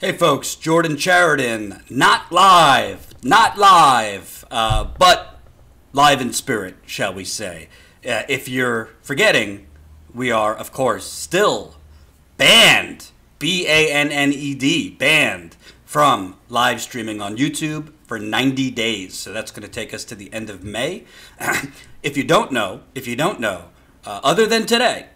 Hey folks, Jordan Chariton, not live, but live in spirit, shall we say. If you're forgetting, we are, of course, still banned, B-A-N-N-E-D, banned from live streaming on YouTube for 90 days. So that's going to take us to the end of May. If you don't know, other than today,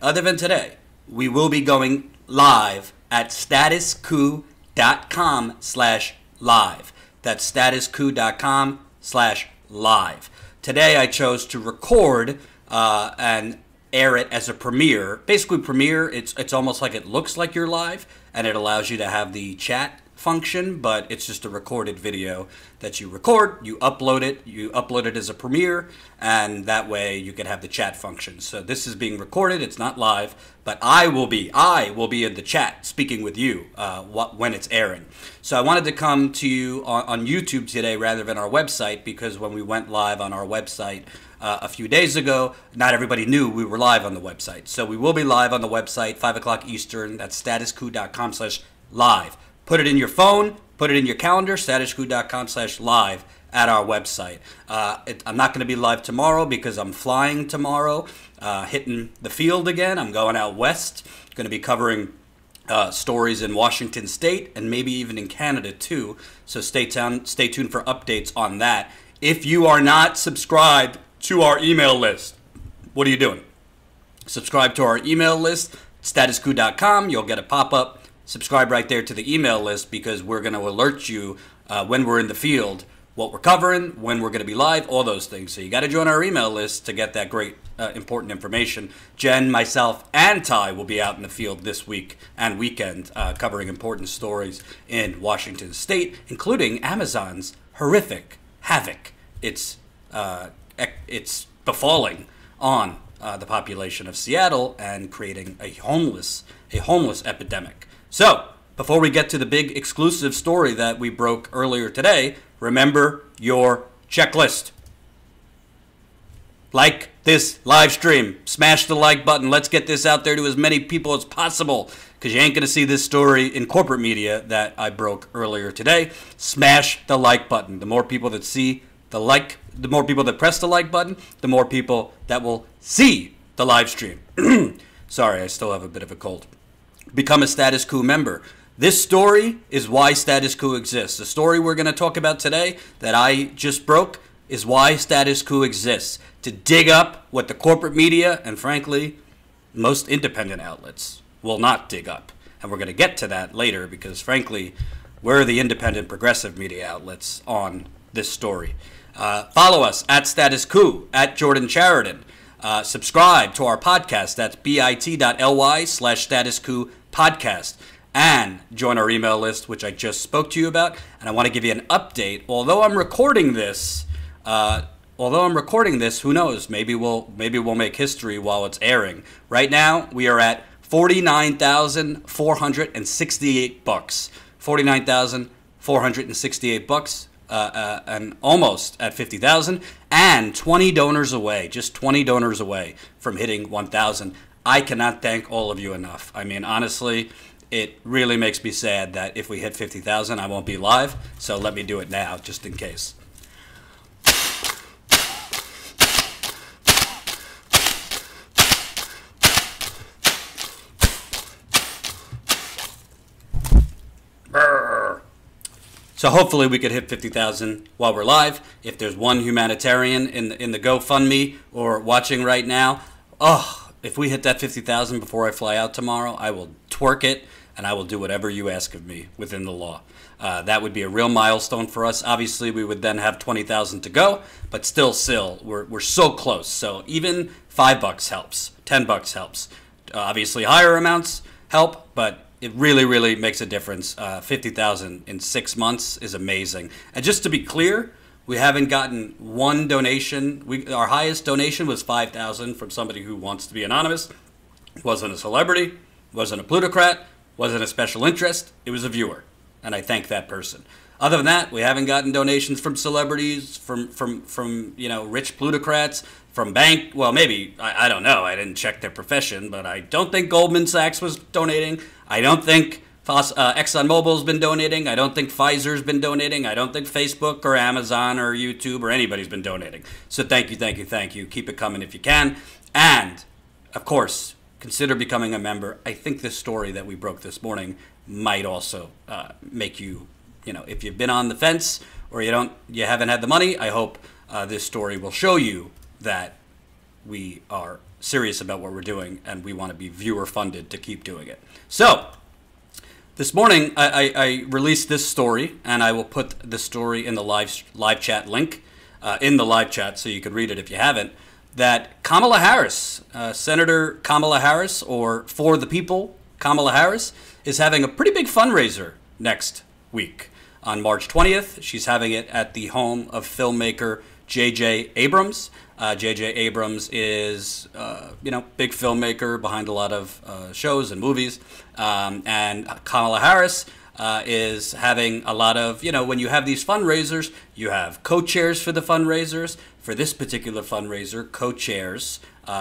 we will be going live at statuscoup.com/live. That's statuscoup.com/live. Today I chose to record and air it as a premiere. Basically, premiere, it's almost like it looks like you're live, and it allows you to have the chat function, but it's just a recorded video that you record, you upload it as a premiere, and that way you can have the chat function. So this is being recorded, it's not live, but I will be in the chat speaking with you when it's airing. So I wanted to come to you on YouTube today rather than our website, because when we went live on our website a few days ago, not everybody knew we were live on the website. So we will be live on the website, 5 o'clock Eastern. That's statuscoup.com/live. Put it in your phone, put it in your calendar, statuscoup.com/live at our website. I'm not going to be live tomorrow because I'm flying tomorrow, hitting the field again. I'm going out west, going to be covering stories in Washington State and maybe even in Canada too. So stay tuned for updates on that. If you are not subscribed to our email list, what are you doing? Subscribe to our email list, statuscoup.com. You'll get a pop-up. Subscribe right there to the email list, because we're going to alert you when we're in the field, what we're covering, when we're going to be live, all those things. So you got to join our email list to get that great, important information. Jen, myself, and Ty will be out in the field this week and weekend covering important stories in Washington State, including Amazon's horrific havoc it's befalling on the population of Seattle and creating a homeless epidemic. So, before we get to the big exclusive story that we broke earlier today, remember your checklist. Like this live stream. Smash the like button. Let's get this out there to as many people as possible, because you ain't going to see this story in corporate media that I broke earlier today. Smash the like button. The more people that see the like, the more people that press the like button, the more people that will see the live stream. Sorry, I still have a bit of a cold. Become a Status Coup member. This story is why Status Coup exists. The story we're going to talk about today that I just broke is why Status Coup exists. To dig up what the corporate media and, frankly, most independent outlets will not dig up. And we're going to get to that later because, frankly, we're the independent progressive media outlets on this story. Follow us at Status Coup, at Jordan Chariton. Subscribe to our podcast. That's bit.ly/Status Coup podcast. And join our email list, which I just spoke to you about. And I want to give you an update. Although I'm recording this, who knows? Maybe we'll make history while it's airing. Right now, we are at $49,468. $49,468. And almost at 50,000, and 20 donors away, just 20 donors away from hitting 1,000. I cannot thank all of you enough. I mean, honestly, it really makes me sad that if we hit 50,000, I won't be live. So let me do it now, just in case. So hopefully we could hit 50,000 while we're live. If there's one humanitarian in the GoFundMe or watching right now, if we hit that 50,000 before I fly out tomorrow, I will twerk it and I will do whatever you ask of me within the law. That would be a real milestone for us. Obviously, we would then have 20,000 to go, but still, we're so close. So even $5 helps, $10 helps. Obviously, higher amounts help, but it really, really makes a difference. 50,000 in 6 months is amazing. And just to be clear, we haven't gotten one donation. Our highest donation was 5,000 from somebody who wants to be anonymous. Wasn't a celebrity, wasn't a plutocrat, wasn't a special interest. It was a viewer, and I thank that person. Other than that, we haven't gotten donations from celebrities, from rich plutocrats, from bank. Well, maybe, I don't know. I didn't check their profession, but I don't think Goldman Sachs was donating. I don't think ExxonMobil's been donating. I don't think Pfizer's been donating. I don't think Facebook or Amazon or YouTube or anybody's been donating. So thank you, thank you, thank you. Keep it coming if you can. And, of course, consider becoming a member. I think this story that we broke this morning might also make you, if you've been on the fence or you haven't had the money, I hope this story will show you that we are serious about what we're doing and we want to be viewer funded to keep doing it. So, this morning, I released this story, and I will put the story in the live chat link, in the live chat so you can read it if you haven't, that Kamala Harris, Senator Kamala Harris, or For the People Kamala Harris, is having a pretty big fundraiser next week. On March 20th, she's having it at the home of filmmaker J.J. Abrams. J.J. Abrams is, big filmmaker behind a lot of shows and movies. And Kamala Harris is having a lot of, when you have these fundraisers, you have co-chairs for the fundraisers. For this particular fundraiser, co-chairs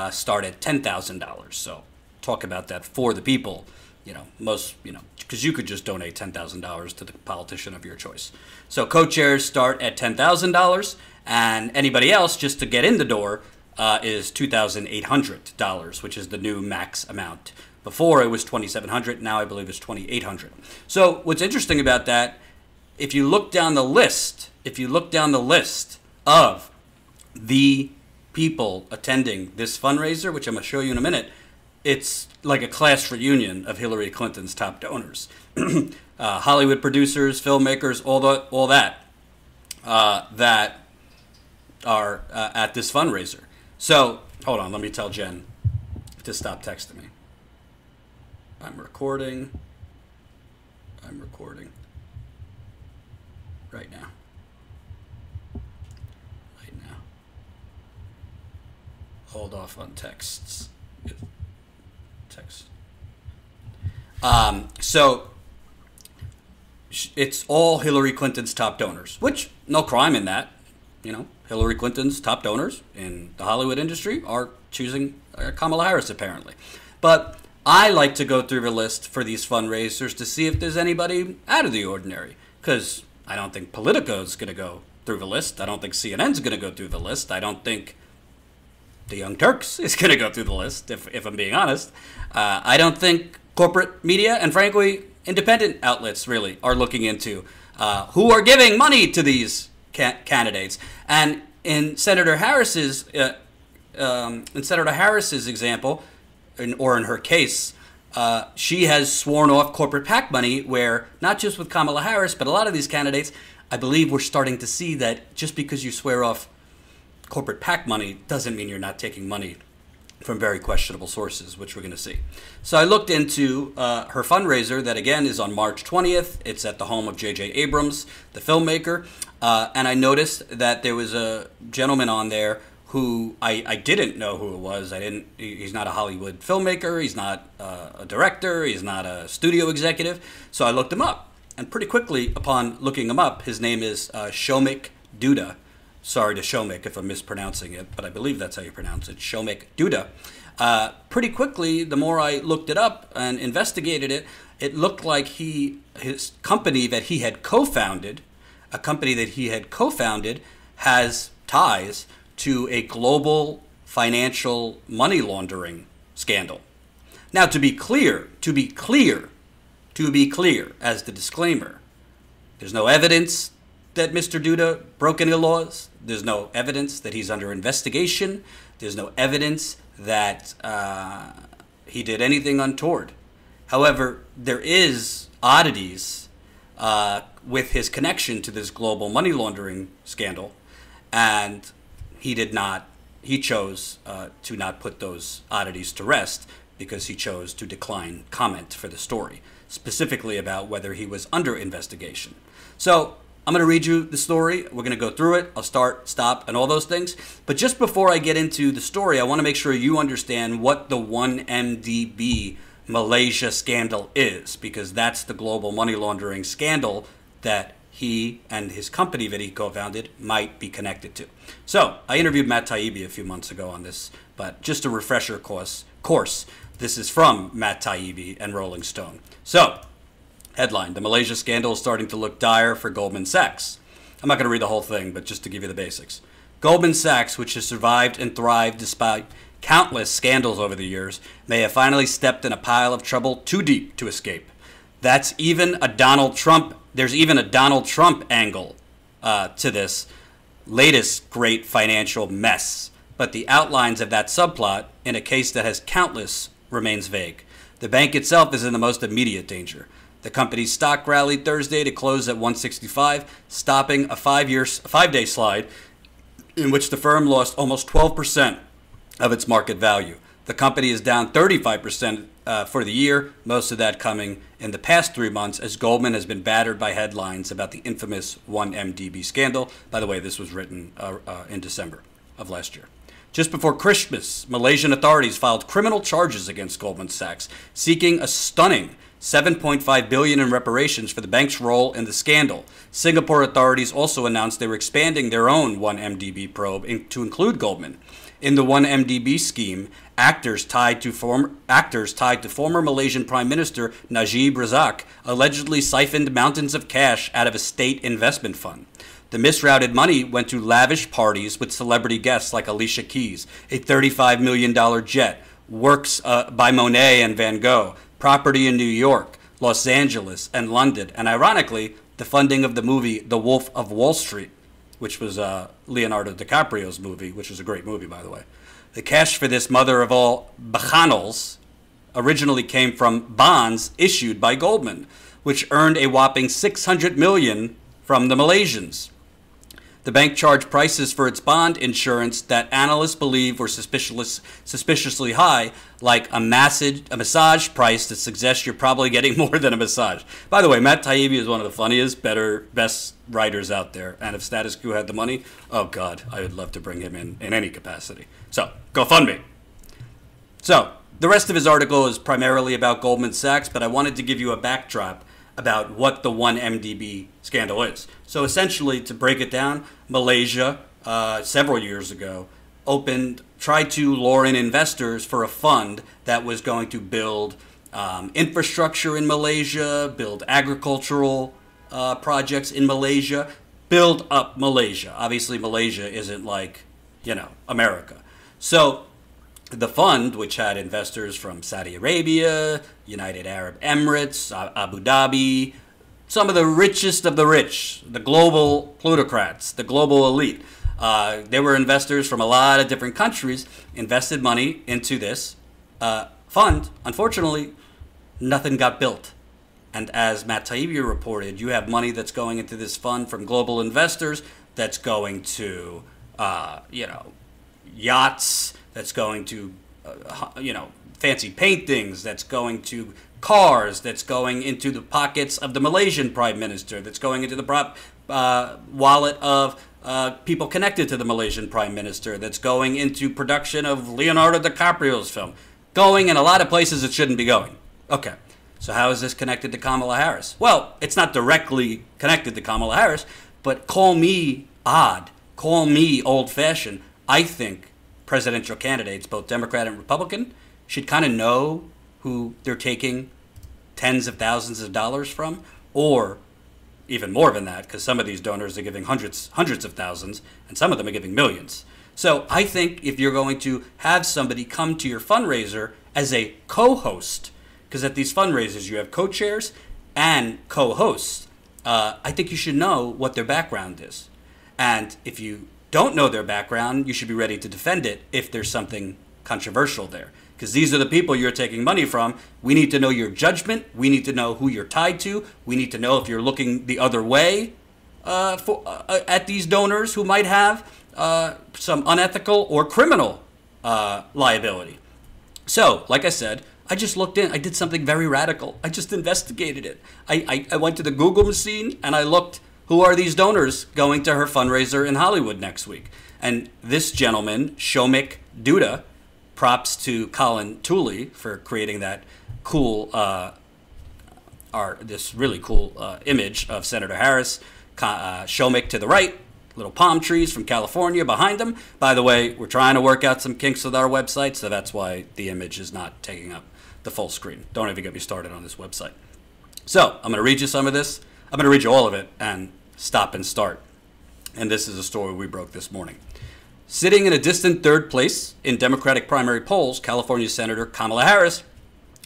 start at $10,000. So talk about that for the people, because you could just donate $10,000 to the politician of your choice. So co-chairs start at $10,000. And anybody else, just to get in the door, is $2,800, which is the new max amount. Before it was $2,700. Now I believe it's $2,800. So what's interesting about that, if you look down the list of the people attending this fundraiser, which I'm going to show you in a minute, it's like a class reunion of Hillary Clinton's top donors. Hollywood producers, filmmakers, all that are at this fundraiser. So, hold on, let me tell Jen to stop texting me. I'm recording right now. Hold off on texts. So, it's all Hillary Clinton's top donors, which, no crime in that. Hillary Clinton's top donors in the Hollywood industry are choosing Kamala Harris, apparently. But I like to go through the list for these fundraisers to see if there's anybody out of the ordinary, because I don't think Politico's going to go through the list. I don't think CNN's going to go through the list. I don't think the Young Turks is going to go through the list, if I'm being honest. I don't think corporate media and, frankly, independent outlets really are looking into who are giving money to these candidates. And in Senator Harris's example, or in her case, she has sworn off corporate PAC money, where not just with Kamala Harris, but a lot of these candidates, I believe we're starting to see that just because you swear off corporate PAC money doesn't mean you're not taking money from very questionable sources, which we're going to see. So I looked into her fundraiser that, again, is on March 20th. It's at the home of J.J. Abrams, the filmmaker. And I noticed that there was a gentleman on there who I didn't know who it was. He's not a Hollywood filmmaker. He's not a director. He's not a studio executive. So I looked him up. And pretty quickly, upon looking him up, his name is Shomik Dutta. Sorry to Shomik if I'm mispronouncing it, but I believe that's how you pronounce it, Shomik Dutta. Pretty quickly, the more I looked it up and investigated it, it looked like his company that he had co-founded, has ties to a global financial money laundering scandal. Now, to be clear, as the disclaimer, there's no evidence that Mr. Dutta broke any laws. There's no evidence that he's under investigation. There's no evidence that he did anything untoward. However, there is oddities with his connection to this global money laundering scandal, and he chose to not put those oddities to rest because he chose to decline comment for the story, specifically about whether he was under investigation. So I'm going to read you the story. We're going to go through it. I'll start, stop, and all those things. But just before I get into the story, I want to make sure you understand what the 1MDB Malaysia scandal is, because that's the global money laundering scandal that he and his company that he co-founded might be connected to. So I interviewed Matt Taibbi a few months ago on this, but just a refresher course. This is from Matt Taibbi and Rolling Stone. So Headline: The Malaysia scandal is starting to look dire for Goldman Sachs. I'm not going to read the whole thing, but just to give you the basics. Goldman Sachs, which has survived and thrived despite countless scandals over the years, may have finally stepped in a pile of trouble too deep to escape. That's even a Donald Trump. There's even a Donald Trump angle to this latest great financial mess. But the outlines of that subplot, in a case that has countless, remains vague. The bank itself is in the most immediate danger. The company's stock rallied Thursday to close at 165, stopping a five-day slide in which the firm lost almost 12% of its market value. The company is down 35% for the year, most of that coming in the past 3 months as Goldman has been battered by headlines about the infamous 1MDB scandal. By the way, this was written in December of last year. Just before Christmas, Malaysian authorities filed criminal charges against Goldman Sachs, seeking a stunning $7.5 billion in reparations for the bank's role in the scandal. Singapore authorities also announced they were expanding their own 1MDB probe to include Goldman. In the 1MDB scheme, actors tied to former Malaysian Prime Minister Najib Razak allegedly siphoned mountains of cash out of a state investment fund. The misrouted money went to lavish parties with celebrity guests like Alicia Keys, a $35 million jet, works by Monet and Van Gogh, property in New York, Los Angeles, and London, and ironically, the funding of the movie The Wolf of Wall Street, which was Leonardo DiCaprio's movie, which was a great movie, by the way. The cash for this mother of all bacchanals originally came from bonds issued by Goldman, which earned a whopping $600 million from the Malaysians. The bank charged prices for its bond insurance that analysts believe were suspiciously high, like a massage price that suggests you're probably getting more than a massage. By the way, Matt Taibbi is one of the funniest, best writers out there. And if Status Quo had the money, oh God, I would love to bring him in any capacity. So, GoFundMe. So, the rest of his article is primarily about Goldman Sachs, but I wanted to give you a backdrop about what the 1MDB scandal is. So essentially, to break it down, Malaysia, several years ago, tried to lure in investors for a fund that was going to build infrastructure in Malaysia, build agricultural projects in Malaysia, build up Malaysia. Obviously, Malaysia isn't like, America. So the fund, which had investors from Saudi Arabia, United Arab Emirates, Abu Dhabi, some of the richest of the rich, the global plutocrats, the global elite. There were investors from a lot of different countries invested money into this fund. Unfortunately, nothing got built. And as Matt Taibbi reported, you have money that's going into this fund from global investors that's going to, yachts, that's going to, fancy paintings, that's going to cars, that's going into the pockets of the Malaysian Prime Minister, that's going into the wallet of people connected to the Malaysian Prime Minister, that's going into production of Leonardo DiCaprio's film, going in a lot of places it shouldn't be going. Okay, so how is this connected to Kamala Harris? Well, it's not directly connected to Kamala Harris, but call me odd, call me old-fashioned. I think presidential candidates, both Democrat and Republican, should kind of know who they're taking tens of thousands of dollars from, or even more than that, because some of these donors are giving hundreds of thousands, and some of them are giving millions. So I think if you're going to have somebody come to your fundraiser as a co-host, because at these fundraisers you have co-chairs and co-hosts, I think you should know what their background is. And if you don't know their background, you should be ready to defend it if there's something controversial there. Because these are the people you're taking money from. We need to know your judgment. We need to know who you're tied to. We need to know if you're looking the other way at these donors who might have some unethical or criminal liability. So, like I said, I just looked in. I did something very radical. I just investigated it. I went to the Google machine and I looked, who are these donors going to her fundraiser in Hollywood next week? And this gentleman, Shomik Dutta, props to Colin Tooley for creating that cool, this really cool image of Senator Harris. Shomik to the right, little palm trees from California behind him. By the way, we're trying to work out some kinks with our website, so that's why the image is not taking up the full screen. Don't even get me started on this website. So I'm going to read you some of this. I'm going to read you all of it and stop and start. And this is a story we broke this morning. Sitting in a distant third place in Democratic primary polls, California Senator Kamala Harris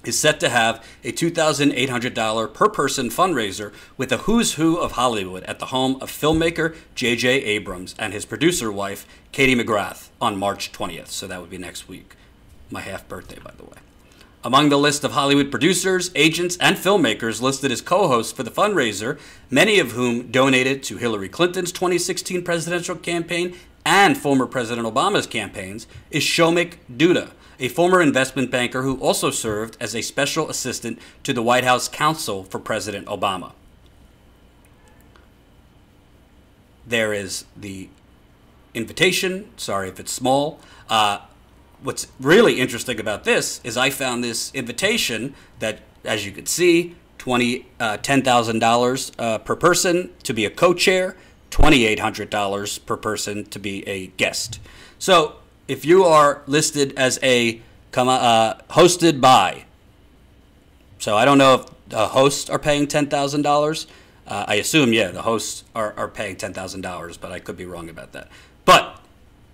is set to have a $2,800 per person fundraiser with a who's who of Hollywood at the home of filmmaker J.J. Abrams and his producer wife, Katie McGrath, on March 20th. So that would be next week. My half birthday, by the way. Among the list of Hollywood producers, agents, and filmmakers listed as co-hosts for the fundraiser, many of whom donated to Hillary Clinton's 2016 presidential campaign and former President Obama's campaigns, is Shoumik Dutta, a former investment banker who also served as a special assistant to the White House counsel for President Obama. There is the invitation. Sorry if it's small. What's really interesting about this is I found this invitation that, as you could see, $10,000 per person to be a co-chair, $2,800 per person to be a guest. So if you are listed as a hosted by, so I don't know if the hosts are paying $10,000. I assume, yeah, the hosts are paying $10,000, but I could be wrong about that. But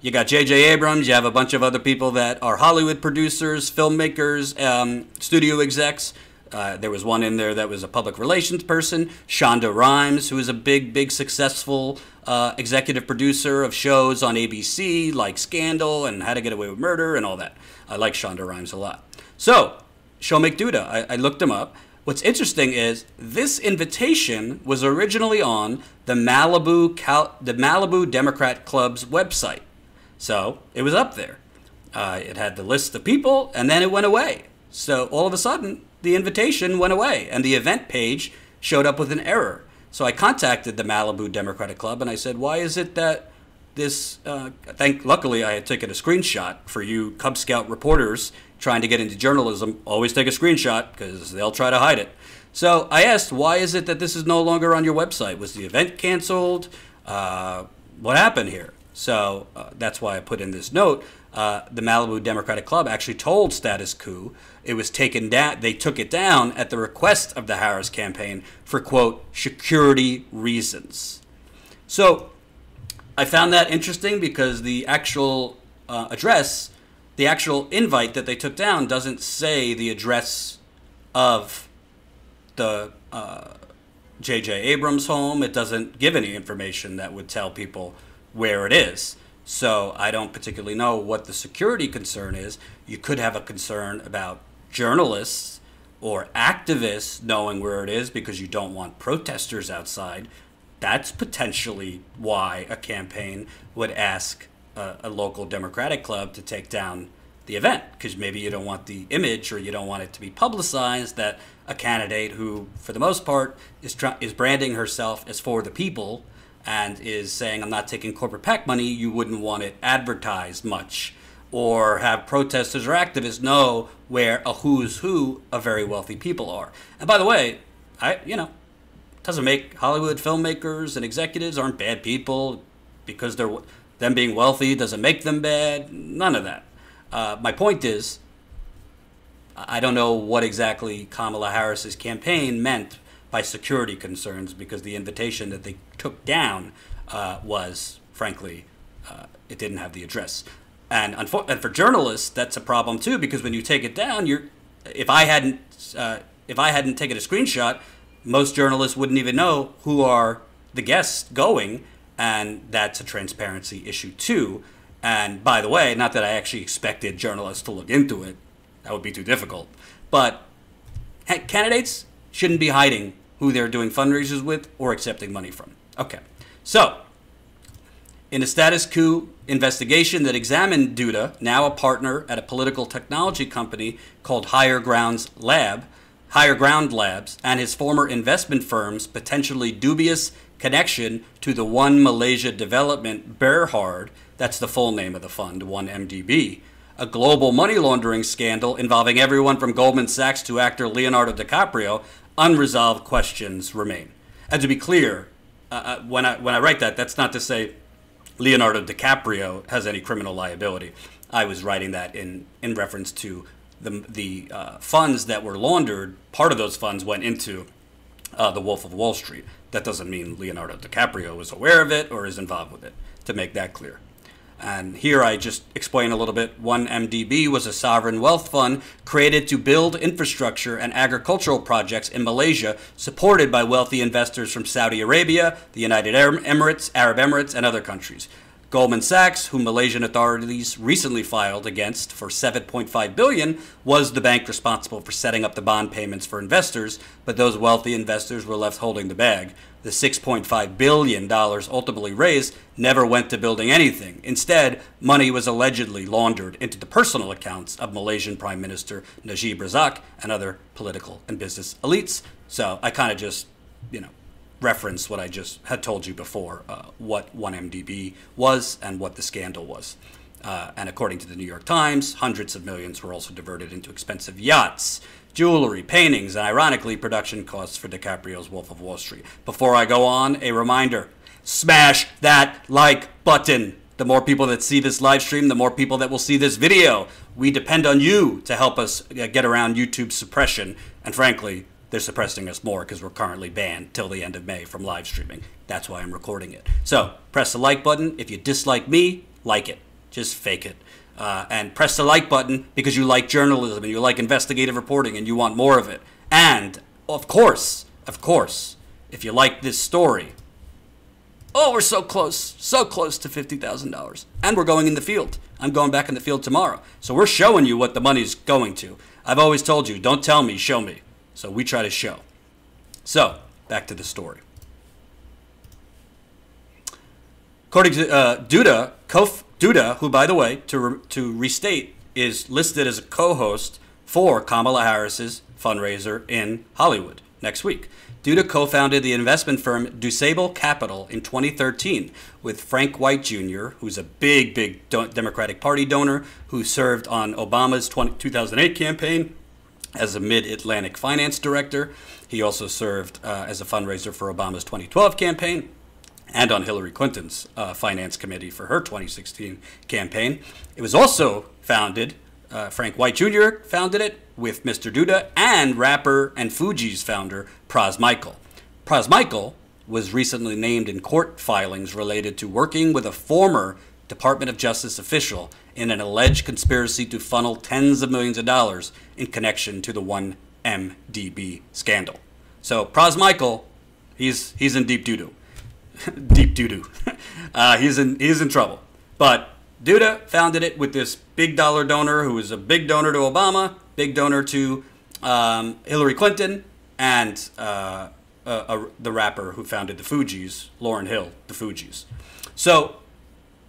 you got J.J. Abrams, you have a bunch of other people that are Hollywood producers, filmmakers, studio execs. There was one in there that was a public relations person, Shonda Rhimes, who is a big successful executive producer of shows on ABC like Scandal and How to Get Away with Murder and all that. I like Shonda Rhimes a lot. So, Shoumik Dutta, I looked him up. What's interesting is this invitation was originally on the Malibu Democrat Club's website. So, it was up there. It had the list of people, and then it went away. So, all of a sudden, the invitation went away, and the event page showed up with an error. So I contacted the Malibu Democratic Club, and I said, why is it that this, luckily I had taken a screenshot for you Cub Scout reporters trying to get into journalism. Always take a screenshot, because they'll try to hide it. So I asked, why is it that this is no longer on your website? Was the event canceled? What happened here? So that's why I put in this note. The Malibu Democratic Club actually told Status Quo it was taken down. They took it down at the request of the Harris campaign for, quote, security reasons. So I found that interesting because the actual address, the actual invite that they took down doesn't say the address of the J.J. Abrams home. It doesn't give any information that would tell people where it is. So I don't particularly know what the security concern is. You could have a concern about journalists or activists knowing where it is because you don't want protesters outside. That's potentially why a campaign would ask a local Democratic club to take down the event, because maybe you don't want the image or you don't want it to be publicized that a candidate who, for the most part, is branding herself as for the people and is saying, I'm not taking corporate PAC money, you wouldn't want it advertised much, or have protesters or activists know where a who's who of very wealthy people are. And by the way, doesn't make Hollywood filmmakers and executives aren't bad people because them being wealthy doesn't make them bad. None of that. My point is, I don't know what exactly Kamala Harris's campaign meant by security concerns, because the invitation that they took down was, frankly, it didn't have the address. And for journalists, that's a problem too, because when you take it down, if I hadn't taken a screenshot, most journalists wouldn't even know who are the guests going, and that's a transparency issue too. And by the way, not that I actually expected journalists to look into it, that would be too difficult, but candidates shouldn't be hiding who they're doing fundraisers with or accepting money from. Okay, so in a status quo investigation that examined Dutta, now a partner at a political technology company called Higher Ground Labs, and his former investment firm's potentially dubious connection to the One Malaysia Development Berhad, that's the full name of the fund, 1MDB, a global money laundering scandal involving everyone from Goldman Sachs to actor Leonardo DiCaprio, unresolved questions remain. And to be clear, when I write that, that's not to say Leonardo DiCaprio has any criminal liability. I was writing that in reference to the funds that were laundered. Part of those funds went into The Wolf of Wall Street. That doesn't mean Leonardo DiCaprio is aware of it or is involved with it, to make that clear. And here I just explain a little bit. 1MDB was a sovereign wealth fund created to build infrastructure and agricultural projects in Malaysia, supported by wealthy investors from Saudi Arabia, the United Arab Emirates, and other countries. Goldman Sachs, whom Malaysian authorities recently filed against for $7.5 billion, was the bank responsible for setting up the bond payments for investors, but those wealthy investors were left holding the bag. The $6.5 billion ultimately raised never went to building anything. Instead, money was allegedly laundered into the personal accounts of Malaysian Prime Minister Najib Razak and other political and business elites. So I kind of just, reference what I just had told you before, what 1MDB was and what the scandal was. And according to the New York Times, hundreds of millions were also diverted into expensive yachts, jewelry, paintings, and ironically, production costs for DiCaprio's Wolf of Wall Street. Before I go on, a reminder, smash that like button. The more people that see this live stream, the more people that will see this video. We depend on you to help us get around YouTube suppression, and frankly, they're suppressing us more because we're currently banned till the end of May from live streaming. That's why I'm recording it. So press the like button. If you dislike me, like it. Just fake it. And press the like button because you like journalism and you like investigative reporting and you want more of it. And, of course, if you like this story, oh, we're so close to $50,000. And we're going in the field. I'm going back in the field tomorrow. So we're showing you what the money's going to. I've always told you, don't tell me, show me. So we try to show. So, back to the story. According to Dutta, who, by the way, to restate, is listed as a co-host for Kamala Harris's fundraiser in Hollywood next week. Dutta co-founded the investment firm Dutta Capital in 2013 with Frank White Jr., who's a big Democratic Party donor who served on Obama's 2008 campaign as a Mid-Atlantic finance director. He also served as a fundraiser for Obama's 2012 campaign and on Hillary Clinton's finance committee for her 2016 campaign. It was also founded, Frank White Jr. founded it with Mr. Dutta and rapper and Fugees founder Pras Michael. Pras Michael was recently named in court filings related to working with a former Department of Justice official in an alleged conspiracy to funnel tens of millions of dollars in connection to the 1MDB scandal. So Pras Michael, he's in deep doo-doo. Deep doo-doo. He's in trouble. But Dutta founded it with this big dollar donor who was a big donor to Obama, big donor to Hillary Clinton, and the rapper who founded the Fugees, Lauryn Hill, the Fugees. So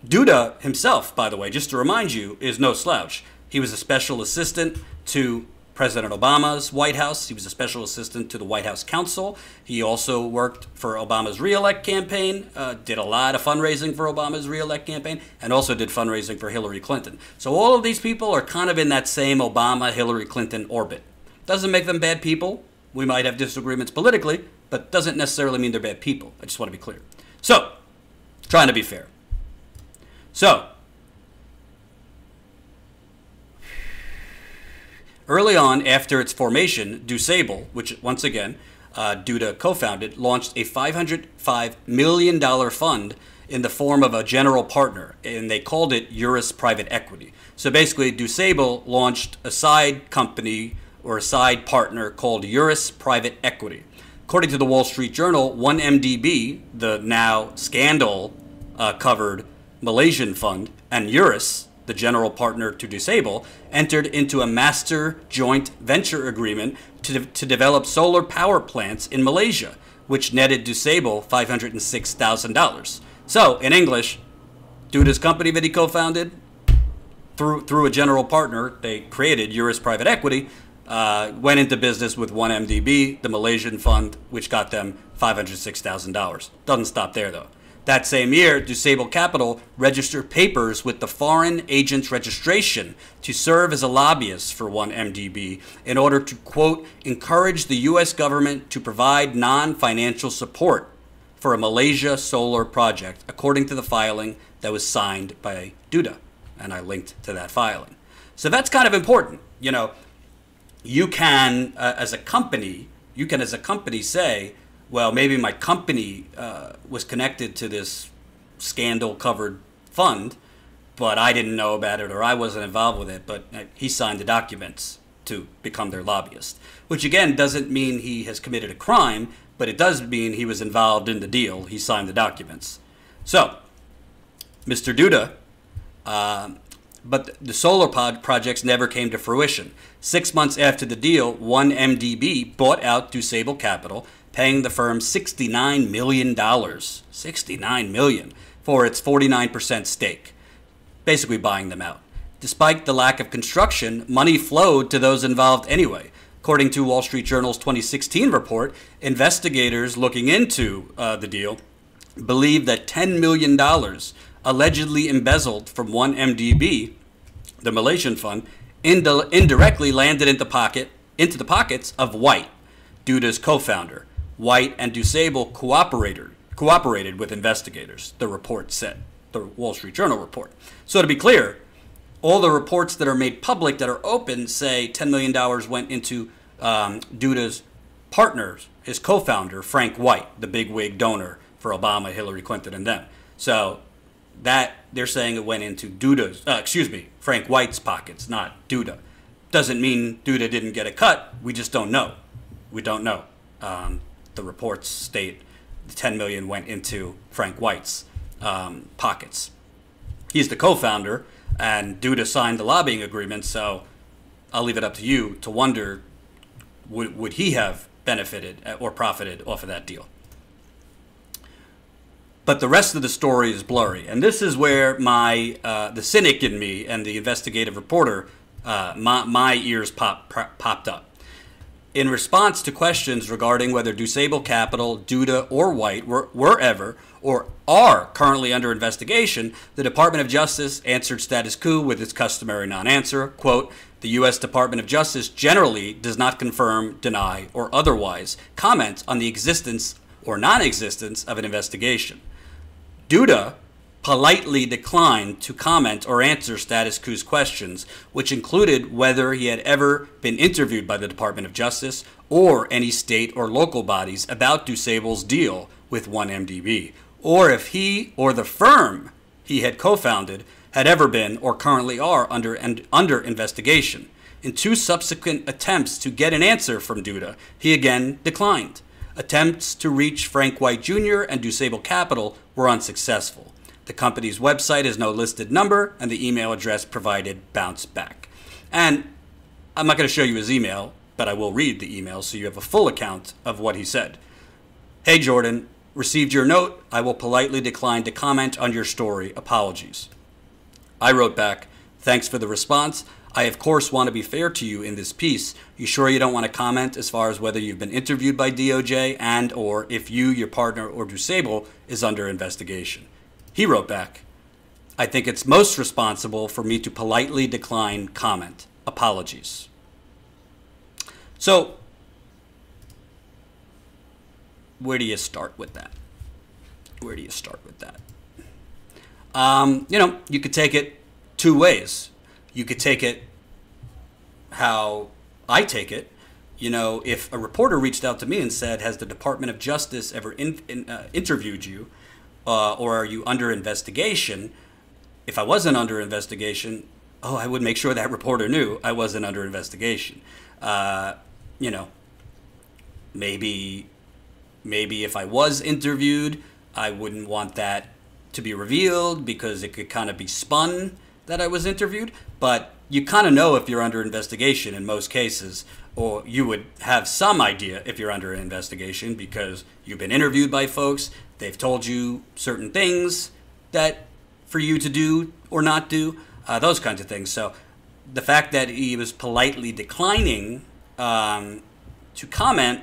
Dutta himself, by the way, just to remind you, is no slouch. He was a special assistant to President Obama's White House. He was a special assistant to the White House counsel. He also worked for Obama's re-elect campaign, did a lot of fundraising for Obama's re-elect campaign, and also did fundraising for Hillary Clinton. So all of these people are kind of in that same Obama-Hillary Clinton orbit. Doesn't make them bad people. We might have disagreements politically, but doesn't necessarily mean they're bad people. I just want to be clear. So, trying to be fair. So, early on, after its formation, Dutta, which once again Dutta co-founded, launched a $505 million fund in the form of a general partner, and they called it Eurus Private Equity. So basically, Dutta launched a side company or a side partner called Eurus Private Equity. According to the Wall Street Journal, 1MDB, the now scandal-covered Malaysian fund, and Eurus, the general partner to Dutta, entered into a master joint venture agreement to develop solar power plants in Malaysia, which netted Dutta $506,000. So, in English, Dutta's company that he co-founded, through a general partner, they created Eurus Private Equity, went into business with 1MDB, the Malaysian fund, which got them $506,000. Doesn't stop there, though. That same year, Dutta Capital registered papers with the Foreign Agents Registration to serve as a lobbyist for 1MDB in order to, quote, encourage the U.S. government to provide non-financial support for a Malaysia solar project, according to the filing that was signed by Dutta. And I linked to that filing. So that's kind of important. You know, you can, as a company, You can, as a company, say, well, maybe my company was connected to this scandal-covered fund, but I didn't know about it or I wasn't involved with it, but he signed the documents to become their lobbyist, which again doesn't mean he has committed a crime, but it does mean he was involved in the deal. He signed the documents. So, Mr. Dutta, but the solar pod projects never came to fruition. 6 months after the deal, 1MDB bought out Dusable Capital, paying the firm $69 million, $69 million, for its 49% stake, basically buying them out. Despite the lack of construction, money flowed to those involved anyway. According to Wall Street Journal's 2016 report, investigators looking into the deal believe that $10 million allegedly embezzled from 1MDB, the Malaysian fund, indirectly landed into the pockets of White, Dutta's co-founder. White and Dusable cooperated with investigators, the report said, the Wall Street Journal report. So to be clear, all the reports that are made public that are open say $10 million went into Dutta's partners, his co-founder, Frank White, the bigwig donor for Obama, Hillary Clinton, and them. So that they're saying it went into Frank White's pockets, not Dutta. Doesn't mean Dutta didn't get a cut. We just don't know. We don't know. The reports state the $10 million went into Frank White's pockets. He's the co-founder, and Dutta signed the lobbying agreement, so I'll leave it up to you to wonder, would he have benefited or profited off of that deal? But the rest of the story is blurry, and this is where the cynic in me and the investigative reporter, my ears popped up. In response to questions regarding whether Dusable Capital, Dutta, or White were ever or are currently under investigation, the Department of Justice answered status quo with its customary non-answer. Quote, the U.S. Department of Justice generally does not confirm, deny, or otherwise comment on the existence or non-existence of an investigation. Dutta politely declined to comment or answer status quo's questions, which included whether he had ever been interviewed by the Department of Justice or any state or local bodies about Dusable's deal with 1MDB, or if he or the firm he had co-founded had ever been or currently are under investigation. In 2 subsequent attempts to get an answer from Dutta, he again declined. Attempts to reach Frank White Jr. and Dusable Capital were unsuccessful. The company's website has no listed number, and the email address provided bounced back. And I'm not going to show you his email, but I will read the email so you have a full account of what he said. Hey, Jordan, received your note. I will politely decline to comment on your story. Apologies. I wrote back, thanks for the response. I, of course, want to be fair to you in this piece. You sure you don't want to comment as far as whether you've been interviewed by DOJ and or if you, your partner, or Dusable is under investigation? He wrote back, I think it's most responsible for me to politely decline comment. Apologies. So, where do you start with that? Where do you start with that? You could take it 2 ways. You could take it how I take it. If a reporter reached out to me and said, has the Department of Justice ever interviewed you? Or are you under investigation? If I wasn't under investigation, I would make sure that reporter knew I wasn't under investigation. Maybe if I was interviewed, I wouldn't want that to be revealed because it could kind of be spun that I was interviewed. But you kind of know if you're under investigation in most cases, or you would have some idea if you're under investigation because you've been interviewed by folks. They've told you certain things that for you to do or not do, those kinds of things. So the fact that he was politely declining to comment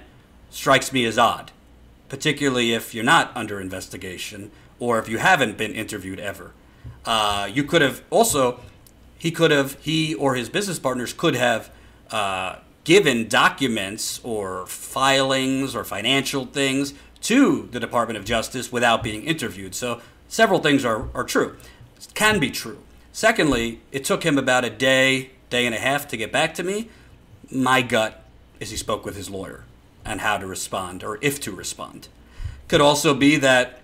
strikes me as odd, particularly if you're not under investigation or if you haven't been interviewed ever. You could have also, he or his business partners could have given documents or filings or financial things to the Department of Justice without being interviewed. So several things are true, can be true. Secondly, it took him about a day and a half to get back to me. My gut is he spoke with his lawyer. and how to respond, or if to respond. Could also be that,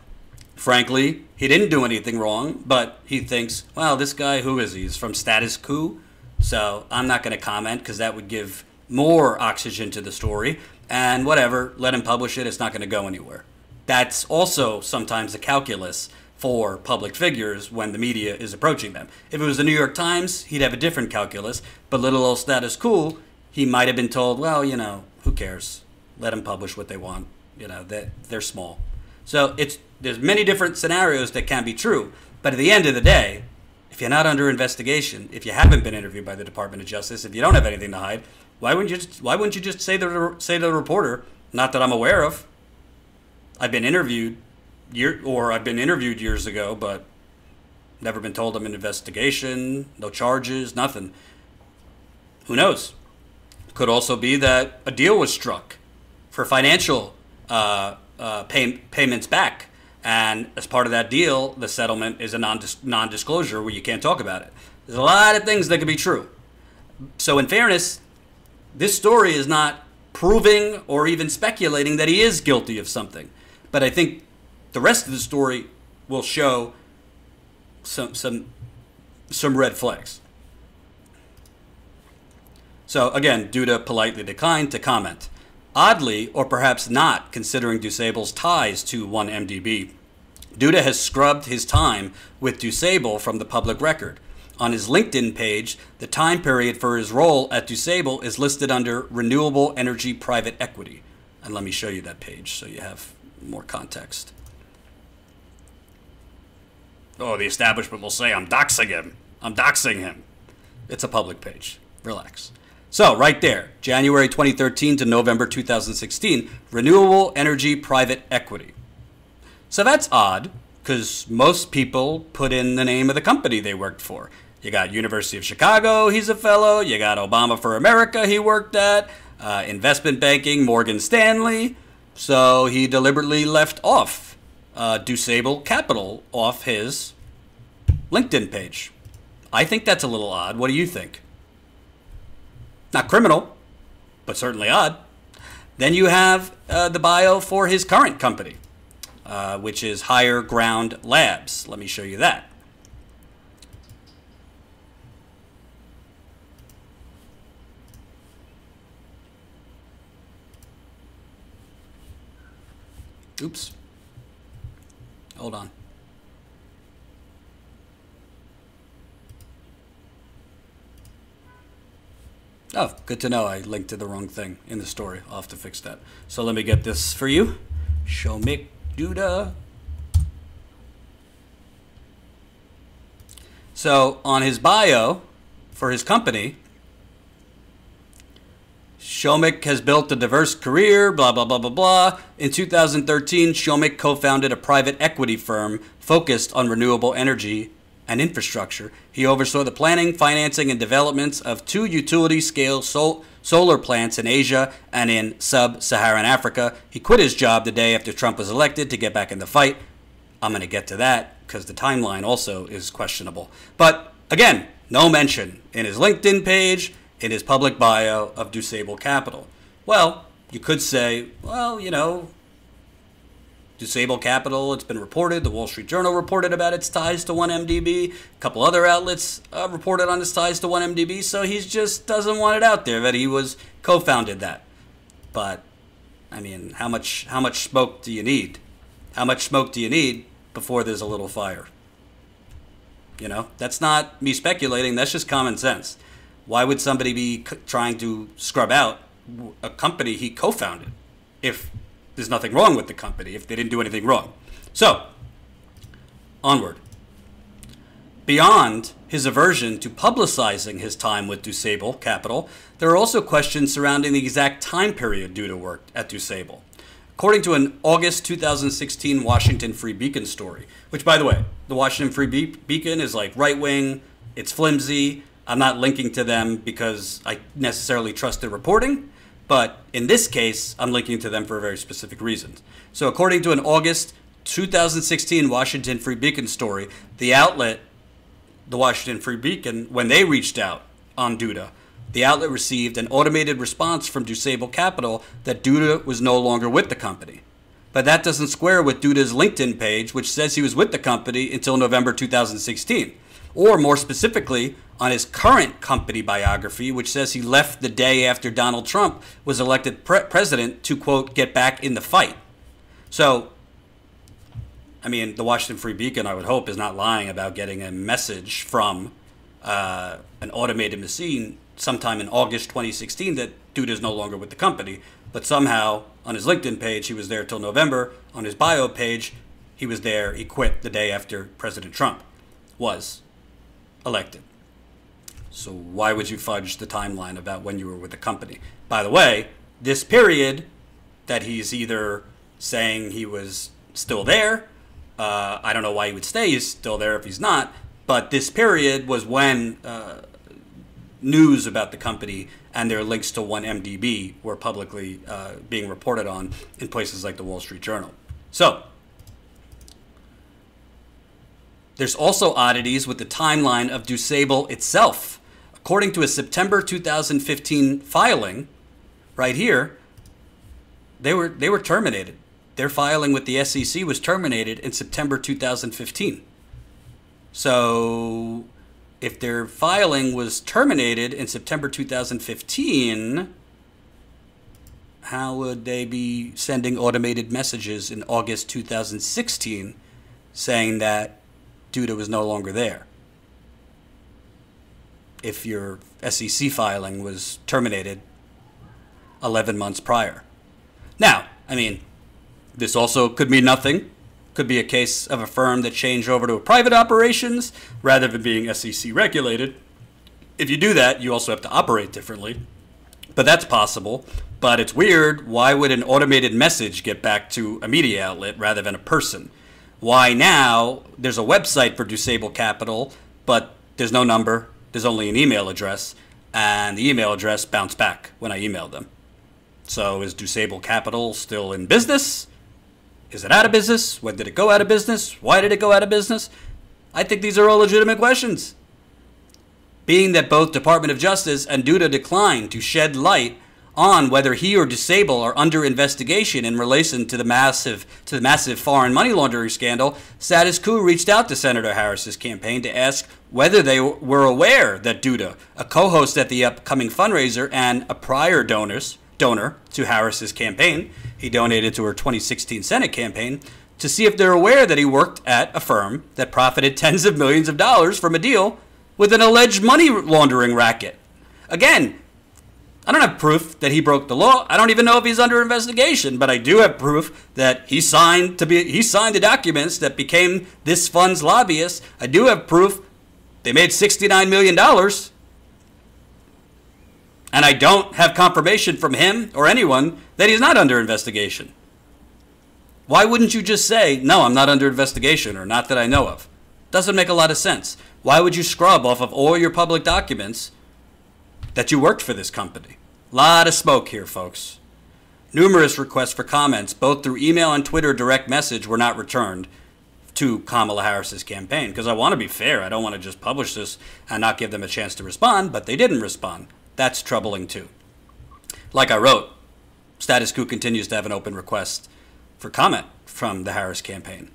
frankly, he didn't do anything wrong, but he thinks, well, this guy, who is he? He's from Status Quo, so I'm not going to comment because that would give more oxygen to the story, and whatever, let him publish it, it's not going to go anywhere. That's also sometimes the calculus for public figures when the media is approaching them. If it was the New York Times, he'd have a different calculus, but little old Status Quo, he might have been told, well, who cares? Let them publish what they want. They're small. So there's many different scenarios that can be true, but at the end of the day, if you're not under investigation, if you haven't been interviewed by the Department of Justice, if you don't have anything to hide, why wouldn't you just say to the reporter, not that I'm aware of? I've been interviewed years ago, but never been told I'm in investigation, no charges, nothing. Who knows? Could also be that a deal was struck for financial payments back, and as part of that deal, the settlement is a non-disclosure where you can't talk about it. There's a lot of things that could be true. So in fairness, this story is not proving or even speculating that he is guilty of something. But I think the rest of the story will show some red flags. So again, Dutta politely declined to comment. Oddly, or perhaps not, considering Dusable's ties to 1MDB, Dutta has scrubbed his time with Dusable from the public record. On his LinkedIn page, the time period for his role at Dusable is listed under Renewable Energy Private Equity. And let me show you that page so you have more context. Oh, the establishment will say I'm doxing him. I'm doxing him. It's a public page. Relax. So right there, January 2013 to November 2016, Renewable Energy Private Equity. So that's odd, because most people put in the name of the company they worked for. You got University of Chicago, he's a fellow. You got Obama for America, he worked at. Investment banking, Morgan Stanley. So he deliberately left off Dusable Capital off his LinkedIn page. I think that's a little odd. What do you think? Not criminal, but certainly odd. Then you have the bio for his current company, which is Higher Ground Labs. Let me show you that. Oops. Hold on. Oh, good to know I linked to the wrong thing in the story. I'll have to fix that. So let me get this for you. Shomik Dutta. So on his bio for his company, Shomik has built a diverse career, blah, blah, blah, blah, blah. In 2013, Shomik co-founded a private equity firm focused on renewable energy and infrastructure. He oversaw the planning, financing, and developments of 2 utility-scale solar plants in Asia and in sub-Saharan Africa. He quit his job the day after Trump was elected to get back in the fight. I'm going to get to that because the timeline also is questionable. But again, no mention in his LinkedIn page, in his public bio of Dusable Capital. Well, you could say, well, Dusable Capital, it's been reported. The Wall Street Journal reported about its ties to 1MDB. A couple other outlets reported on his ties to 1MDB, so he just doesn't want it out there that he was co-founded that. But, I mean, how much smoke do you need? How much smoke do you need before there's a little fire? That's not me speculating. That's just common sense. Why would somebody be trying to scrub out a company he co-founded if there's nothing wrong with the company, if they didn't do anything wrong? So, onward. Beyond his aversion to publicizing his time with Dusable Capital, there are also questions surrounding the exact time period Dutta worked at Dusable. According to an August 2016 Washington Free Beacon story, which, by the way, the Washington Free Beacon is like right-wing, it's flimsy. I'm not linking to them because I necessarily trust their reporting, but in this case, I'm linking to them for very specific reasons. So according to an August 2016 Washington Free Beacon story, the outlet, the Washington Free Beacon, when they reached out on Dutta, the outlet received an automated response from Dusable Capital that Dutta was no longer with the company. But that doesn't square with Dutta's LinkedIn page, which says he was with the company until November 2016. Or more specifically, on his current company biography, which says he left the day after Donald Trump was elected president to, quote, get back in the fight. So, I mean, the Washington Free Beacon, I would hope, is not lying about getting a message from an automated machine sometime in August 2016 that Dutta is no longer with the company. But somehow, on his LinkedIn page, he was there till November. On his bio page, he was there. He quit the day after President Trump was elected. So why would you fudge the timeline about when you were with the company? By the way, this period that he's either saying he was still there, I don't know why he would stay he's still there if he's not, but this period was when news about the company and their links to 1MDB were publicly being reported on in places like the Wall Street Journal. So there's also oddities with the timeline of Dusable itself. According to a September 2015 filing, right here, they were terminated. Their filing with the SEC was terminated in September 2015. So if their filing was terminated in September 2015, how would they be sending automated messages in August 2016 saying that Dutta was no longer there? If your SEC filing was terminated 11 months prior. Now, I mean, this also could mean nothing. Could be a case of a firm that changed over to a private operations rather than being SEC regulated. If you do that, you also have to operate differently. But that's possible. But it's weird. Why would an automated message get back to a media outlet rather than a person? Why now there's a website for Dusable Capital, but there's no number. There's only an email address, and the email address bounced back when I emailed them. So is Dusable Capital still in business? Is it out of business? When did it go out of business? Why did it go out of business? I think these are all legitimate questions. Being that both Department of Justice and Dutta declined to shed light on whether he or Dusable are under investigation in relation to the massive foreign money laundering scandal, Status Quo reached out to Senator Harris's campaign to ask whether they were aware that Dutta, a co-host at the upcoming fundraiser and a prior donor to Harris's campaign, he donated to her 2016 Senate campaign, to see if they're aware that he worked at a firm that profited tens of millions of dollars from a deal with an alleged money laundering racket. Again, I don't have proof that he broke the law. I don't even know if he's under investigation, but I do have proof that he signed the documents that became this fund's lobbyist. I do have proof they made $69 million. And I don't have confirmation from him or anyone that he's not under investigation. Why wouldn't you just say, no, I'm not under investigation, or not that I know of? Doesn't make a lot of sense. Why would you scrub off of all your public documents that you worked for this company? A lot of smoke here, folks. Numerous requests for comments, both through email and Twitter direct message, were not returned to Kamala Harris's campaign. Because I want to be fair. I don't want to just publish this and not give them a chance to respond, but they didn't respond. That's troubling too. Like I wrote, Status Quo continues to have an open request for comment from the Harris campaign.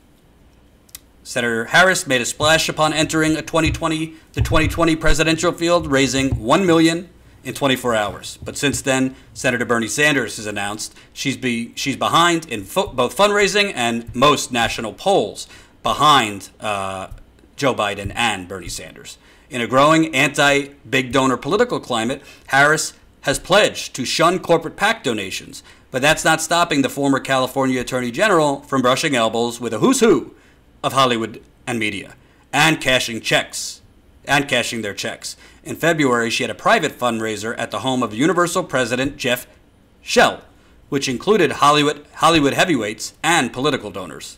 Senator Harris made a splash upon entering the 2020 presidential field, raising $1 million in 24 hours. But since then, Senator Bernie Sanders has announced she's behind in both fundraising and most national polls behind Joe Biden and Bernie Sanders. In a growing anti-big donor political climate, Harris has pledged to shun corporate PAC donations, but that's not stopping the former California Attorney General from brushing elbows with a who's who of Hollywood and media and cashing their checks. In February, she had a private fundraiser at the home of Universal President Jeff Shell, which included Hollywood heavyweights and political donors.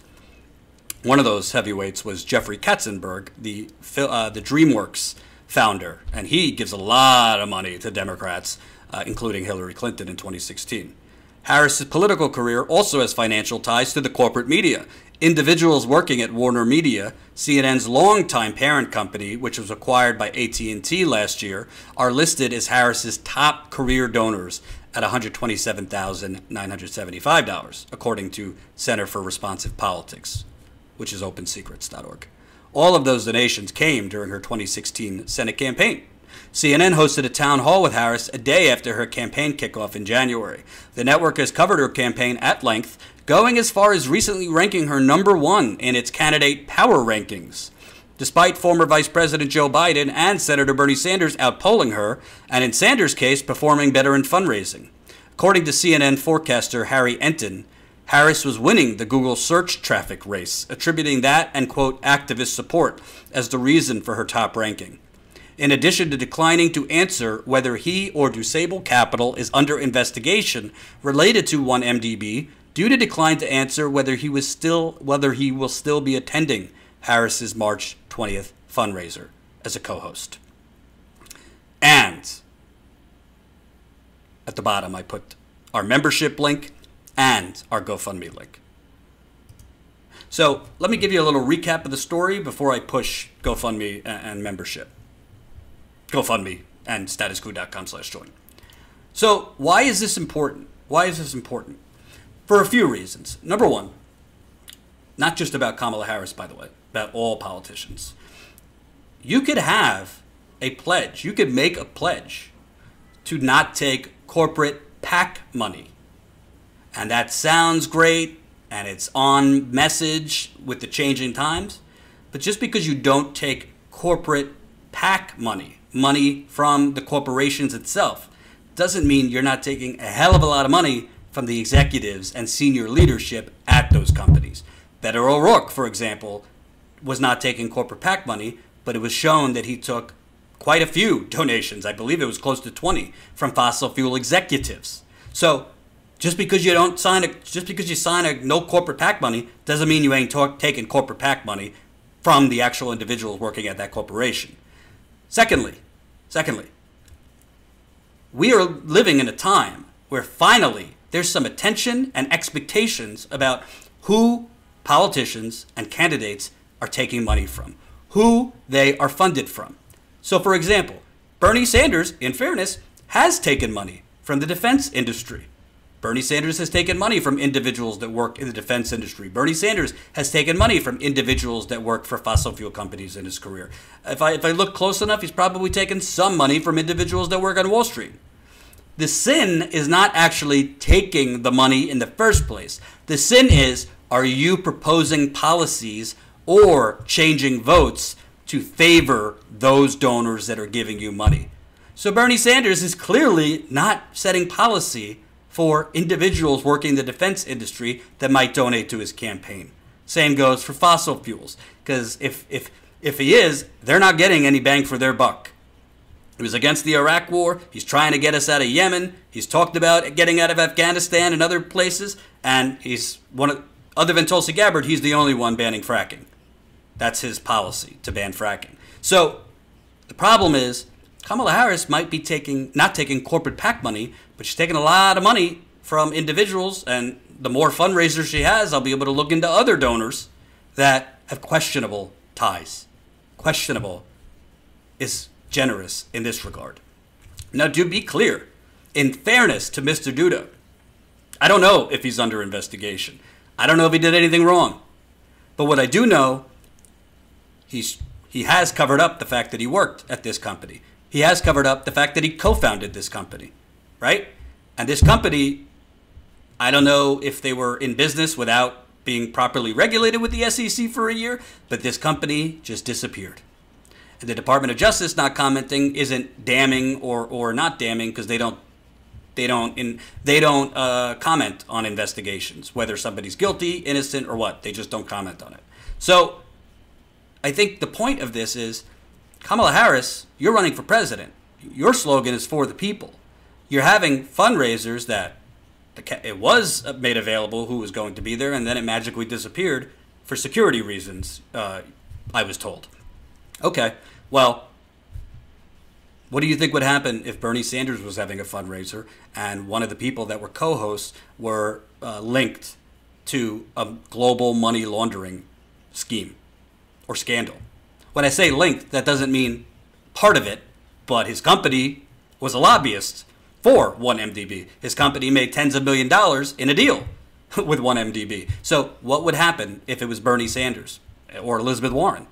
One of those heavyweights was Jeffrey Katzenberg, the DreamWorks founder, and he gives a lot of money to Democrats, including Hillary Clinton in 2016. Harris's political career also has financial ties to the corporate media. Individuals working at Warner Media, CNN's longtime parent company, which was acquired by AT&T last year, are listed as Harris's top career donors at $127,975, according to Center for Responsive Politics, which is opensecrets.org. All of those donations came during her 2016 Senate campaign. CNN hosted a town hall with Harris a day after her campaign kickoff in January. The network has covered her campaign at length, going as far as recently ranking her #1 in its candidate power rankings. Despite former Vice President Joe Biden and Senator Bernie Sanders outpolling her, and in Sanders' case, performing better in fundraising. According to CNN forecaster Harry Enton, Harris was winning the Google search traffic race, attributing that and, quote, activist support as the reason for her top ranking. In addition to declining to answer whether he or Dusable Capital is under investigation related to 1MDB, due to decline to answer whether he will still be attending Harris's March 20th fundraiser as a co-host. And at the bottom, I put our membership link and our GoFundMe link. So let me give you a little recap of the story before I push GoFundMe and membership. GoFundMe and statusquo.com/join. So why is this important? Why is this important? For a few reasons. Number one, not just about Kamala Harris, by the way, about all politicians. You could have a pledge. You could make a pledge to not take corporate PAC money. And that sounds great, and it's on message with the changing times. But just because you don't take corporate PAC money from the corporations itself, doesn't mean you're not taking a hell of a lot of money from the executives and senior leadership at those companies. Beto O'Rourke, for example, was not taking corporate PAC money, but it was shown that he took quite a few donations. I believe it was close to 20 from fossil fuel executives. So just because you sign a no corporate PAC money doesn't mean you ain't taking corporate PAC money from the actual individuals working at that corporation. Secondly, we are living in a time where finally there's some attention and expectations about who politicians and candidates are taking money from, who they are funded from. So, for example, Bernie Sanders, in fairness, has taken money from the defense industry. Bernie Sanders has taken money from individuals that work in the defense industry. Bernie Sanders has taken money from individuals that work for fossil fuel companies in his career. If I look close enough, he's probably taken some money from individuals that work on Wall Street. The sin is not actually taking the money in the first place. The sin is, are you proposing policies or changing votes to favor those donors that are giving you money? So Bernie Sanders is clearly not setting policy for individuals working in the defense industry that might donate to his campaign. Same goes for fossil fuels, because if he is, they're not getting any bang for their buck. He was against the Iraq war. He's trying to get us out of Yemen. He's talked about getting out of Afghanistan and other places. And he's other than Tulsi Gabbard, he's the only one banning fracking. That's his policy, to ban fracking. So the problem is Kamala Harris might be not taking corporate PAC money, but she's taking a lot of money from individuals. And the more fundraisers she has, I'll be able to look into other donors that have questionable ties. Questionable is generous in this regard. Now, to be clear, in fairness to Mr. Dutta, I don't know if he's under investigation. I don't know if he did anything wrong. But what I do know, he has covered up the fact that he worked at this company. He has covered up the fact that he co-founded this company, right? And this company, I don't know if they were in business without being properly regulated with the SEC for a year, but this company just disappeared. And the Department of Justice not commenting isn't damning or not damning, because they don't comment on investigations, whether somebody's guilty, innocent, or what. They just don't comment on it. So I think the point of this is, Kamala Harris, you're running for president. Your slogan is for the people. You're having fundraisers that it was made available who was going to be there, and then it magically disappeared for security reasons, I was told. Okay, well, what do you think would happen if Bernie Sanders was having a fundraiser and one of the people that were co-hosts were linked to a global money laundering scheme or scandal. When I say linked, that doesn't mean part of it, but his company was a lobbyist for 1MDB. His company made tens of millions of dollars in a deal with 1MDB. So what would happen if it was Bernie Sanders or Elizabeth Warren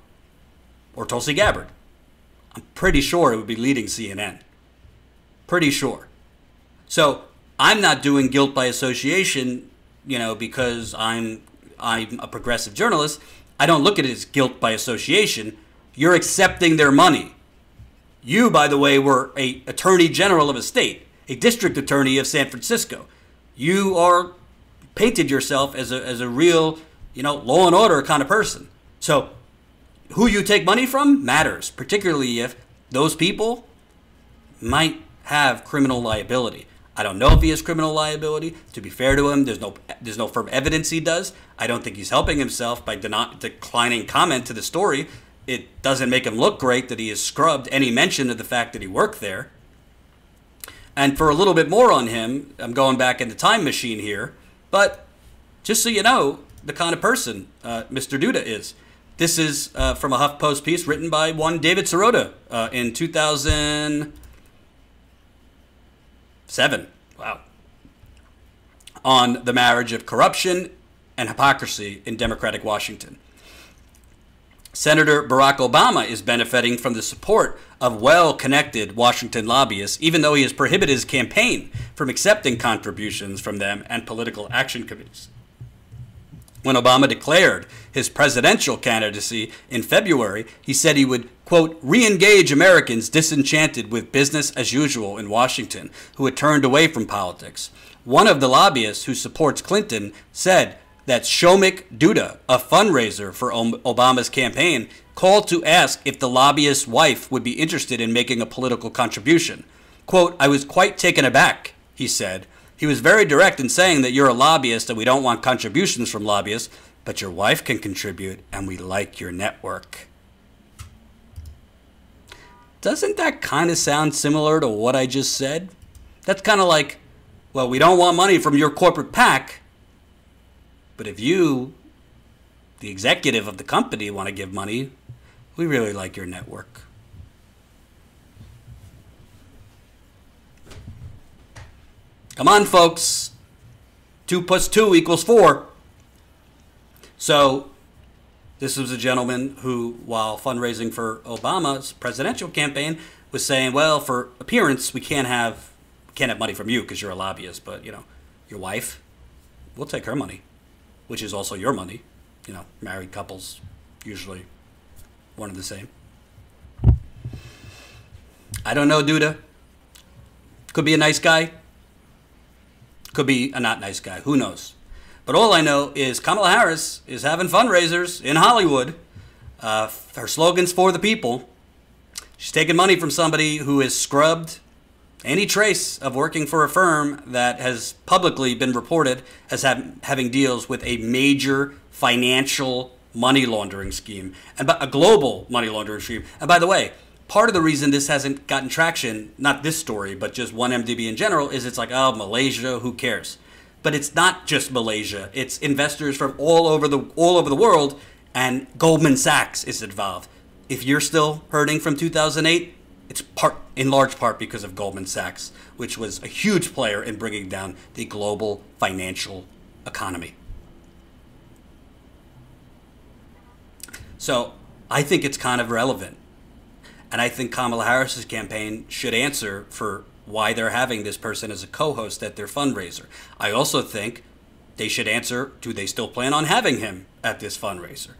or Tulsi Gabbard? I'm pretty sure it would be leading CNN. Pretty sure. So I'm not doing guilt by association, because I'm a progressive journalist. I don't look at it as guilt by association. You're accepting their money. You, by the way, were a attorney general of a state, a district attorney of San Francisco. You are painted yourself as a real, law and order kind of person. So who you take money from matters, particularly if those people might have criminal liability. I don't know if he has criminal liability. To be fair to him, there's no firm evidence he does. I don't think he's helping himself by declining comment to the story. It doesn't make him look great that he has scrubbed any mention of the fact that he worked there. And for a little bit more on him, I'm going back in the time machine here, but just so you know the kind of person Mr. Dutta is. This is from a HuffPost piece written by one David Sirota in 2007. Wow. On the marriage of corruption and hypocrisy in Democratic Washington. Senator Barack Obama is benefiting from the support of well-connected Washington lobbyists, even though he has prohibited his campaign from accepting contributions from them and political action committees. When Obama declared his presidential candidacy in February, he said he would, quote, re-engage Americans disenchanted with business as usual in Washington, who had turned away from politics. One of the lobbyists who supports Clinton said that Shomik Dutta, a fundraiser for Obama's campaign, called to ask if the lobbyist's wife would be interested in making a political contribution. Quote, I was quite taken aback, he said. He was very direct in saying that you're a lobbyist and we don't want contributions from lobbyists, but your wife can contribute and we like your network. Doesn't that kind of sound similar to what I just said? That's kind of like, well, we don't want money from your corporate PAC, but if you, the executive of the company, want to give money, we really like your network. Come on, folks. 2 + 2 = 4. So this was a gentleman who, while fundraising for Obama's presidential campaign, was saying, well, for appearance, we can't have money from you because you're a lobbyist, but, your wife, we'll take her money, which is also your money. Married couples, usually one and the same. I don't know, Dutta. Could be a nice guy. Could be a not nice guy. Who knows? But all I know is Kamala Harris is having fundraisers in Hollywood. Her slogan's for the people. She's taking money from somebody who has scrubbed any trace of working for a firm that has publicly been reported as having deals with a major financial money laundering scheme, and a global money laundering scheme. And by the way, part of the reason this hasn't gotten traction, not this story, but just 1MDB in general, is it's like, oh, Malaysia, who cares? But it's not just Malaysia. It's investors from all over the world, and Goldman Sachs is involved. If you're still hurting from 2008, it's in large part because of Goldman Sachs, which was a huge player in bringing down the global financial economy. So I think it's kind of relevant. And I think Kamala Harris's campaign should answer for why they're having this person as a co-host at their fundraiser. I also think they should answer, do they still plan on having him at this fundraiser?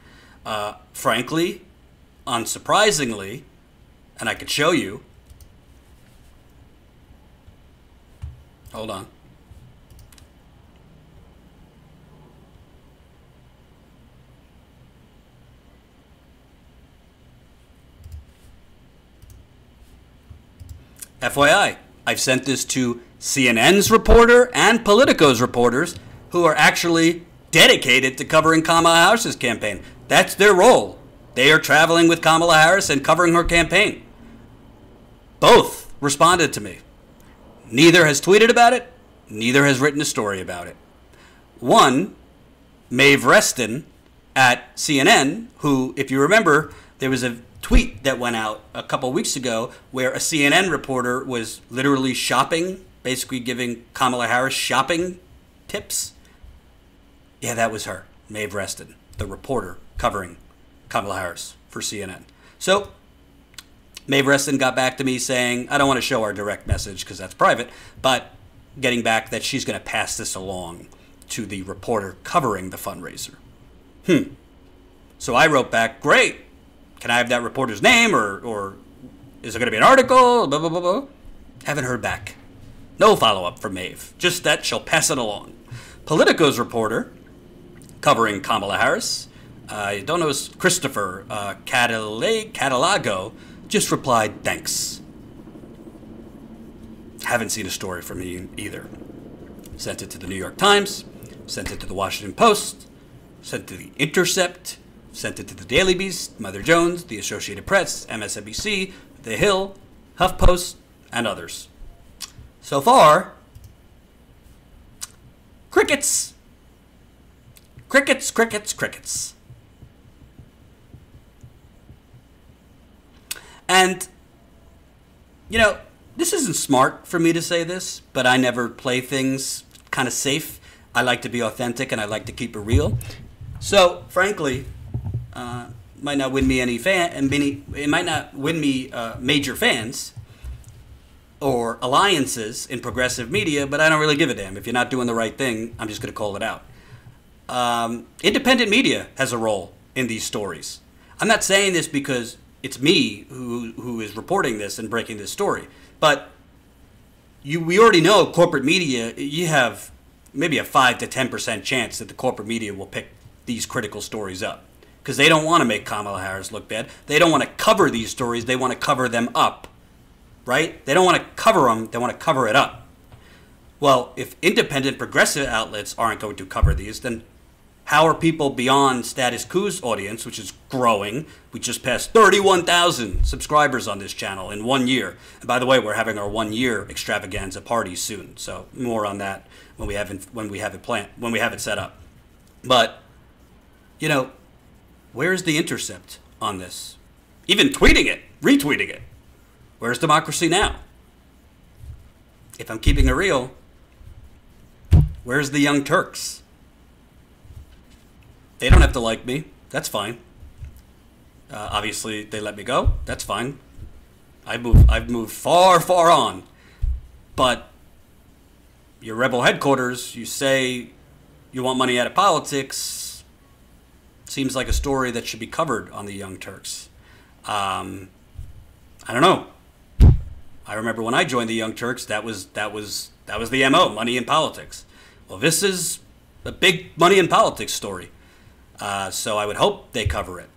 Frankly, unsurprisingly, and I could show you. Hold on. FYI, I've sent this to CNN's reporter and Politico's reporters who are actually dedicated to covering Kamala Harris's campaign. That's their role. They are traveling with Kamala Harris and covering her campaign. Both responded to me. Neither has tweeted about it. Neither has written a story about it. One Maeve Reston at CNN, who, if you remember, there was a tweet that went out a couple weeks ago where a CNN reporter was literally shopping, basically giving Kamala Harris shopping tips. Yeah, that was her, Maeve Reston, the reporter covering Kamala Harris for CNN. So Maeve Reston got back to me saying, I don't want to show our direct message because that's private, but getting back that she's going to pass this along to the reporter covering the fundraiser. So I wrote back, great. Can I have that reporter's name, or is there going to be an article? Blah, blah, blah, blah. Haven't heard back. No follow-up from Maeve. Just that she'll pass it along. Politico's reporter covering Kamala Harris, I don't know, Christopher Catalago, just replied, thanks. Haven't seen a story from me either. Sent it to the New York Times, sent it to the Washington Post, sent it to the Intercept, sent it to the Daily Beast, Mother Jones, the Associated Press, MSNBC, The Hill, HuffPost, and others. So far, crickets. Crickets, crickets, crickets. And, you know, this isn't smart for me to say this, but I never play things kind of safe. I like to be authentic and I like to keep it real. So, frankly, might not win me any it might not win me major fans or alliances in progressive media, but I don't really give a damn. If you're not doing the right thing, I'm just going to call it out. Independent media has a role in these stories. I'm not saying this because it's me who is reporting this and breaking this story, but we already know corporate media, you have maybe a 5 to 10% chance that the corporate media will pick these critical stories up because they don't want to make Kamala Harris look bad. They don't want to cover these stories. They want to cover them up, right? They don't want to cover them. They want to cover it up. Well, if independent progressive outlets aren't going to cover these, then how are people beyond Status Quo's audience, which is growing? We just passed 31,000 subscribers on this channel in 1 year. And by the way, we're having our 1 year extravaganza party soon. So more on that when we have it set up. But, you know, where's the Intercept on this? Even tweeting it, retweeting it. Where's Democracy Now? If I'm keeping it real, where's the Young Turks? They don't have to like me. That's fine. Obviously, they let me go. That's fine. I've moved far, far on. But your rebel headquarters, you say you want money out of politics, seems like a story that should be covered on the Young Turks. I don't know. I remember when I joined the Young Turks, that was the MO, money in politics. Well, this is a big money in politics story. So I would hope they cover it.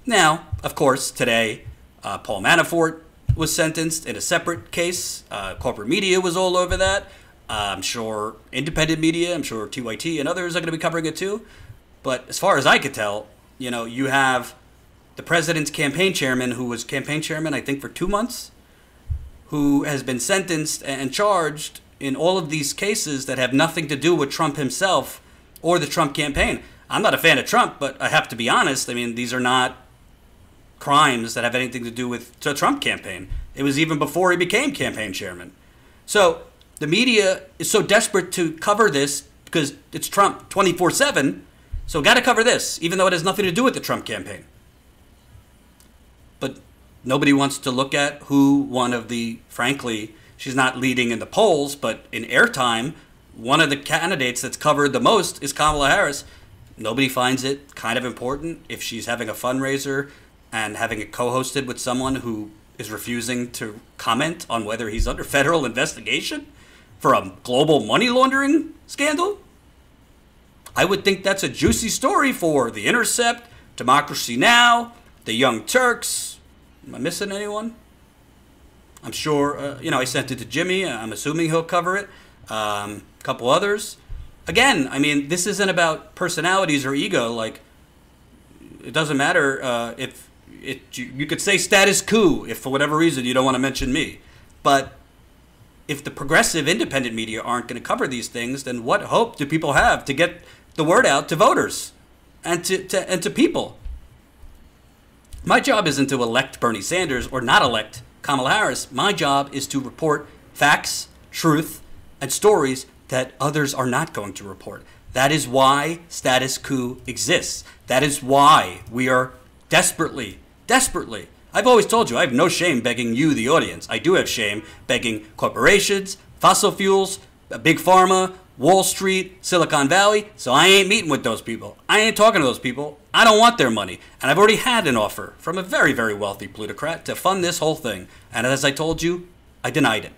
Now, of course, today, Paul Manafort was sentenced in a separate case. Corporate media was all over that. I'm sure independent media, I'm sure TYT and others are going to be covering it too. But as far as I could tell, you know, you have the president's campaign chairman, who was campaign chairman, I think, for 2 months, who has been sentenced and charged in all of these cases that have nothing to do with Trump himself or the Trump campaign. I'm not a fan of Trump, but I have to be honest. I mean, these are not crimes that have anything to do with the Trump campaign. It was even before he became campaign chairman. So the media is so desperate to cover this because it's Trump 24/7. So got to cover this, even though it has nothing to do with the Trump campaign. But nobody wants to look at who one of the, frankly, she's not leading in the polls, but in airtime, one of the candidates that's covered the most is Kamala Harris. Nobody finds it kind of important if she's having a fundraiser and having it co-hosted with someone who is refusing to comment on whether he's under federal investigation for a global money laundering scandal. I would think that's a juicy story for The Intercept, Democracy Now!, The Young Turks. Am I missing anyone? I'm sure, you know, I sent it to Jimmy. I'm assuming he'll cover it. A couple others. Again, I mean, this isn't about personalities or ego. Like, it doesn't matter if you could say Status Quo if for whatever reason you don't want to mention me. But if the progressive independent media aren't going to cover these things, then what hope do people have to get the word out to voters and to people. My job isn't to elect Bernie Sanders or not elect Kamala Harris. My job is to report facts, truth, and stories that others are not going to report. That is why Status Coup exists. That is why we are desperately, I've always told you, I have no shame begging you, the audience. I do have shame begging corporations, fossil fuels, Big Pharma, Wall Street, Silicon Valley. So I ain't meeting with those people. I ain't talking to those people. I don't want their money. And I've already had an offer from a very, very wealthy plutocrat to fund this whole thing. And as I told you, I denied it.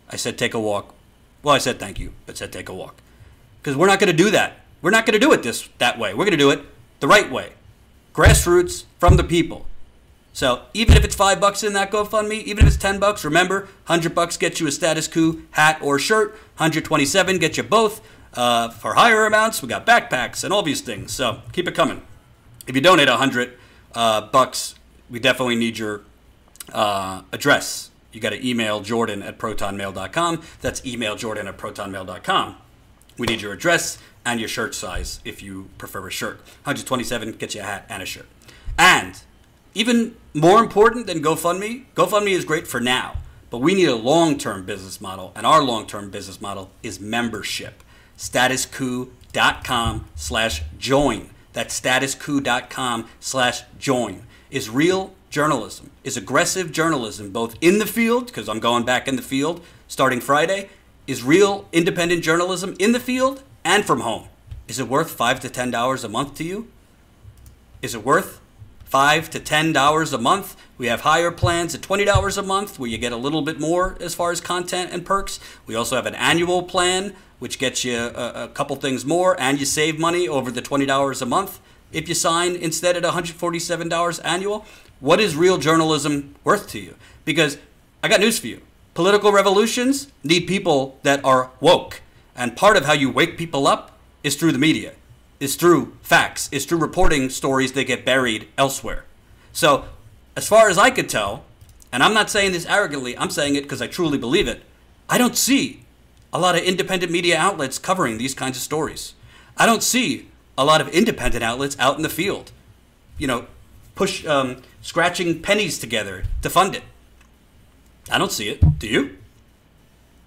I said, take a walk. Well, I said thank you, but said take a walk. Because we're not going to do that. We're not going to do it that way. We're going to do it the right way. Grassroots, from the people. So even if it's $5 in that GoFundMe, even if it's $10, remember, $100 gets you a Status Coup hat or shirt. $127 gets you both. For higher amounts, we got backpacks and all these things. So keep it coming. If you donate $100, we definitely need your address. You got to email jordan@protonmail.com. That's email jordan@protonmail.com. We need your address and your shirt size if you prefer a shirt. $127 gets you a hat and a shirt. And even more important than GoFundMe, GoFundMe is great for now, but we need a long-term business model, and our long-term business model is membership. Statuscoup.com/join. That's statuscoup.com/join. Is real journalism, is aggressive journalism, both in the field, because I'm going back in the field starting Friday, is real independent journalism in the field and from home. Is it worth $5 to $10 a month to you? Is it worth $5 to $10 a month? We have higher plans at $20 a month where you get a little bit more as far as content and perks. We also have an annual plan which gets you a couple things more, and you save money over the $20 a month if you sign instead at $147 annual. What is real journalism worth to you? Because I got news for you. Political revolutions need people that are woke. And part of how you wake people up is through the media, is through facts, is through reporting stories that get buried elsewhere. So as far as I could tell, and I'm not saying this arrogantly, I'm saying it because I truly believe it, I don't see a lot of independent media outlets covering these kinds of stories. I don't see a lot of independent outlets out in the field, scratching pennies together to fund it. I don't see it. Do you?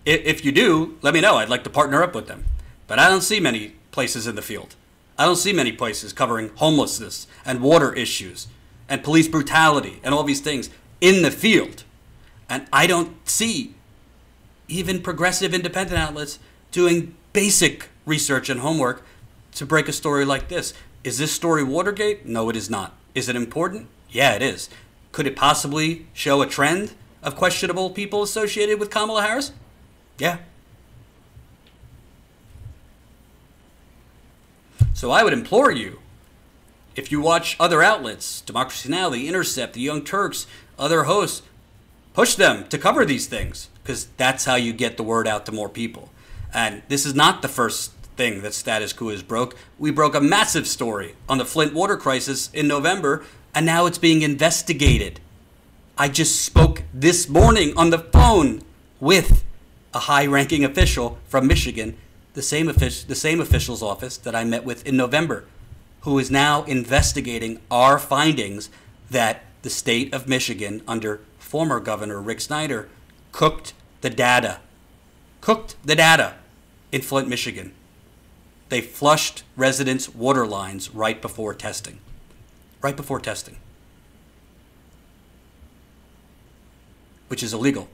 If you do, let me know. I'd like to partner up with them. But I don't see many places in the field. I don't see many places covering homelessness and water issues and police brutality and all these things in the field. And I don't see even progressive independent outlets doing basic research and homework to break a story like this. Is this story Watergate? No, it is not. Is it important? Yeah, it is. Could it possibly show a trend of questionable people associated with Kamala Harris? Yeah. So I would implore you, if you watch other outlets, Democracy Now!, The Intercept, The Young Turks, other hosts, push them to cover these things, because that's how you get the word out to more people. And this is not the first thing that Status Coup has broke. We broke a massive story on the Flint water crisis in November, and now it's being investigated. I just spoke this morning on the phone with a high-ranking official from Michigan, the same official's office that I met with in November, who is now investigating our findings that the state of Michigan, under former Governor Rick Snyder, cooked the data in Flint, Michigan. They flushed residents' water lines right before testing. Right before testing. Which is illegal.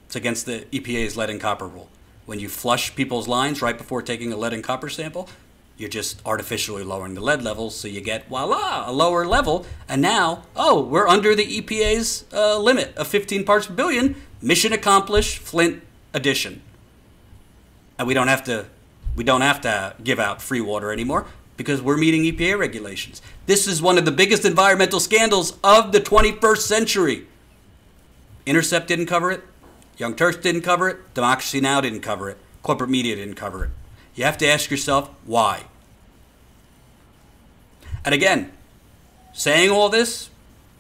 It's against the EPA's lead and copper rule. When you flush people's lines right before taking a lead and copper sample, you're just artificially lowering the lead levels, so you get, voila, a lower level. And now, oh, we're under the EPA's limit of 15 parts per billion. Mission accomplished, Flint edition. And we don't have to give out free water anymore because we're meeting EPA regulations. This is one of the biggest environmental scandals of the 21st century. Intercept didn't cover it. Young Turks didn't cover it. Democracy Now! Didn't cover it. Corporate media didn't cover it. You have to ask yourself, why? And again, saying all this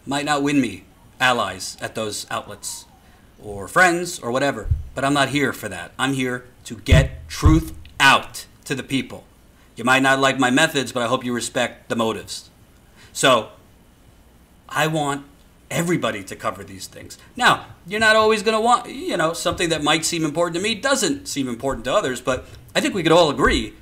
might not win me allies at those outlets or friends or whatever, but I'm not here for that. I'm here to get truth out to the people. You might not like my methods, but I hope you respect the motives. So I want everybody to cover these things. Now, you're not always going to want, something that might seem important to me doesn't seem important to others, but I think we could all agree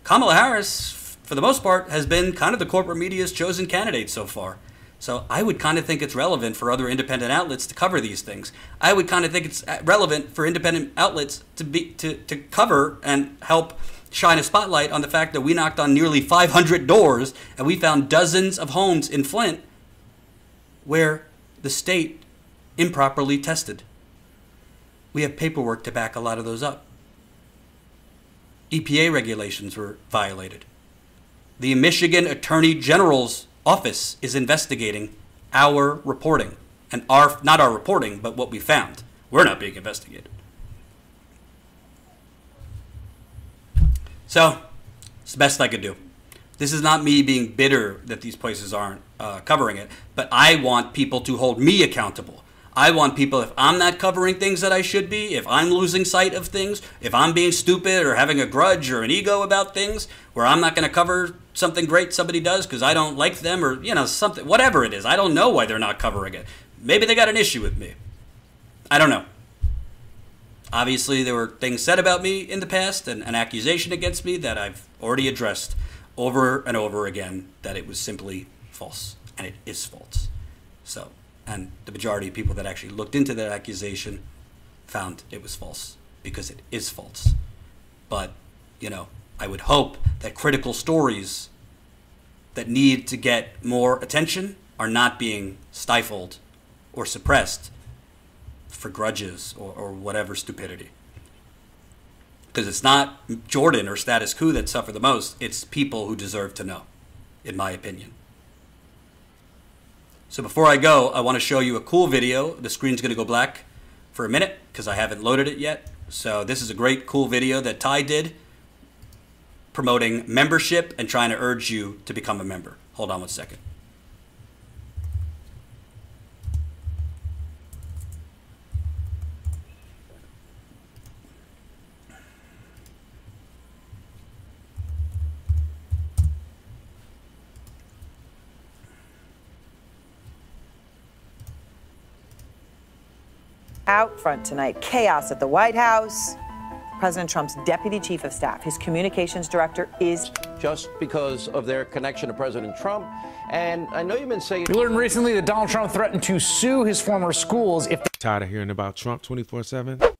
Kamala Harris, for the most part, has been kind of the corporate media's chosen candidate so far. So I would kind of think it's relevant for other independent outlets to cover these things. I would kind of think it's relevant for independent outlets to cover and help shine a spotlight on the fact that we knocked on nearly 500 doors and we found dozens of homes in Flint where the state improperly tested. We have paperwork to back a lot of those up. EPA regulations were violated. The Michigan Attorney General's office is investigating our reporting. And not our reporting, but what we found. We're not being investigated. So, it's the best I could do. This is not me being bitter that these places aren't covering it, but I want people to hold me accountable. I want people, if I'm not covering things that I should be, if I'm losing sight of things, if I'm being stupid or having a grudge or an ego about things, where I'm not going to cover something great somebody does because I don't like them or, something, whatever it is. I don't know why they're not covering it. Maybe they got an issue with me. I don't know. Obviously, there were things said about me in the past and an accusation against me that I've already addressed over and over again that it was simply false, and it is false. So, and the majority of people that actually looked into that accusation found it was false because it is false. But, I would hope that critical stories that need to get more attention are not being stifled or suppressed for grudges or whatever stupidity. Because it's not Jordan or Status Quo that suffer the most. It's people who deserve to know, in my opinion. So before I go, I want to show you a cool video. The screen's going to go black for a minute because I haven't loaded it yet. So this is a great, cool video that Ty did promoting membership and trying to urge you to become a member. Hold on one second. Out front tonight, chaos at the White House. President Trump's deputy chief of staff, his communications director, is just because of their connection to President Trump. And I know you've been saying... We learned recently that Donald Trump threatened to sue his former schools if... Tired of hearing about Trump 24/7?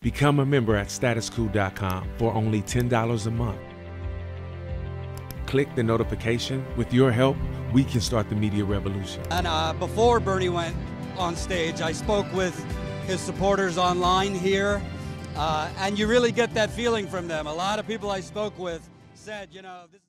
Become a member at statusquo.com for only $10 a month. Click the notification. With your help, we can start the media revolution. And before Bernie went on stage, I spoke with his supporters online here, and you really get that feeling from them. A lot of people I spoke with said, this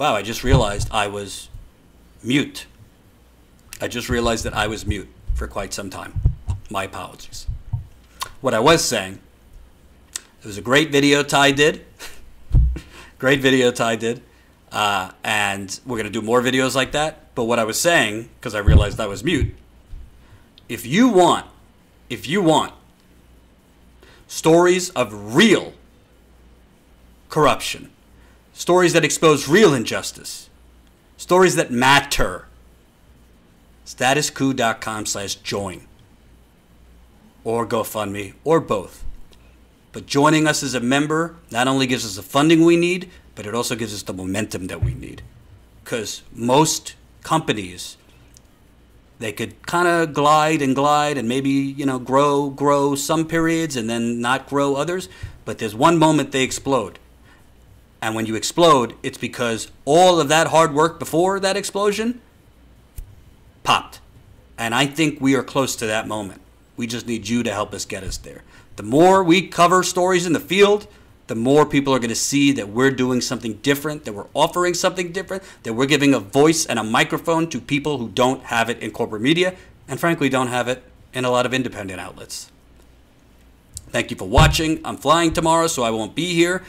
Wow, I just realized I was mute. I just realized that I was mute for quite some time. My apologies. What I was saying, it was a great video Ty did. Great video Ty did. And we're going to do more videos like that. But what I was saying, because I realized I was mute, if you want stories of real corruption, stories that expose real injustice, stories that matter, statuscoup.com/join, or GoFundMe, or both. But joining us as a member not only gives us the funding we need, but it also gives us the momentum that we need. Because most companies, they could kind of glide and maybe, grow some periods and then not grow others. But there's one moment they explode. And when you explode, it's because all of that hard work before that explosion popped. And I think we are close to that moment. We just need you to help us get us there. The more we cover stories in the field, the more people are going to see that we're doing something different, that we're offering something different, that we're giving a voice and a microphone to people who don't have it in corporate media, and frankly don't have it in a lot of independent outlets. Thank you for watching. I'm flying tomorrow, so I won't be here.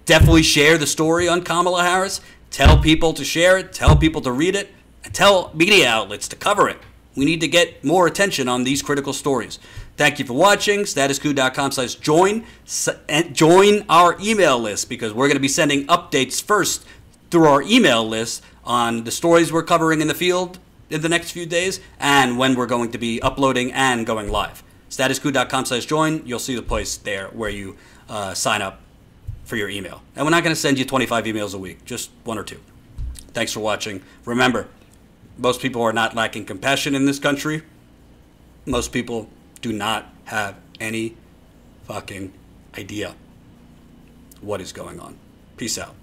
Definitely share the story on Kamala Harris. Tell people to share it. Tell people to read it. And tell media outlets to cover it. We need to get more attention on these critical stories. Thank you for watching. statuscoup.com/join. Join our email list, because we're going to be sending updates first through our email list on the stories we're covering in the field in the next few days and when we're going to be uploading and going live. statuscoup.com/join. You'll see the place there where you sign up for your email. And we're not going to send you 25 emails a week, just 1 or 2. Thanks for watching. Remember, most people are not lacking compassion in this country. Most people do not have any fucking idea what is going on. Peace out.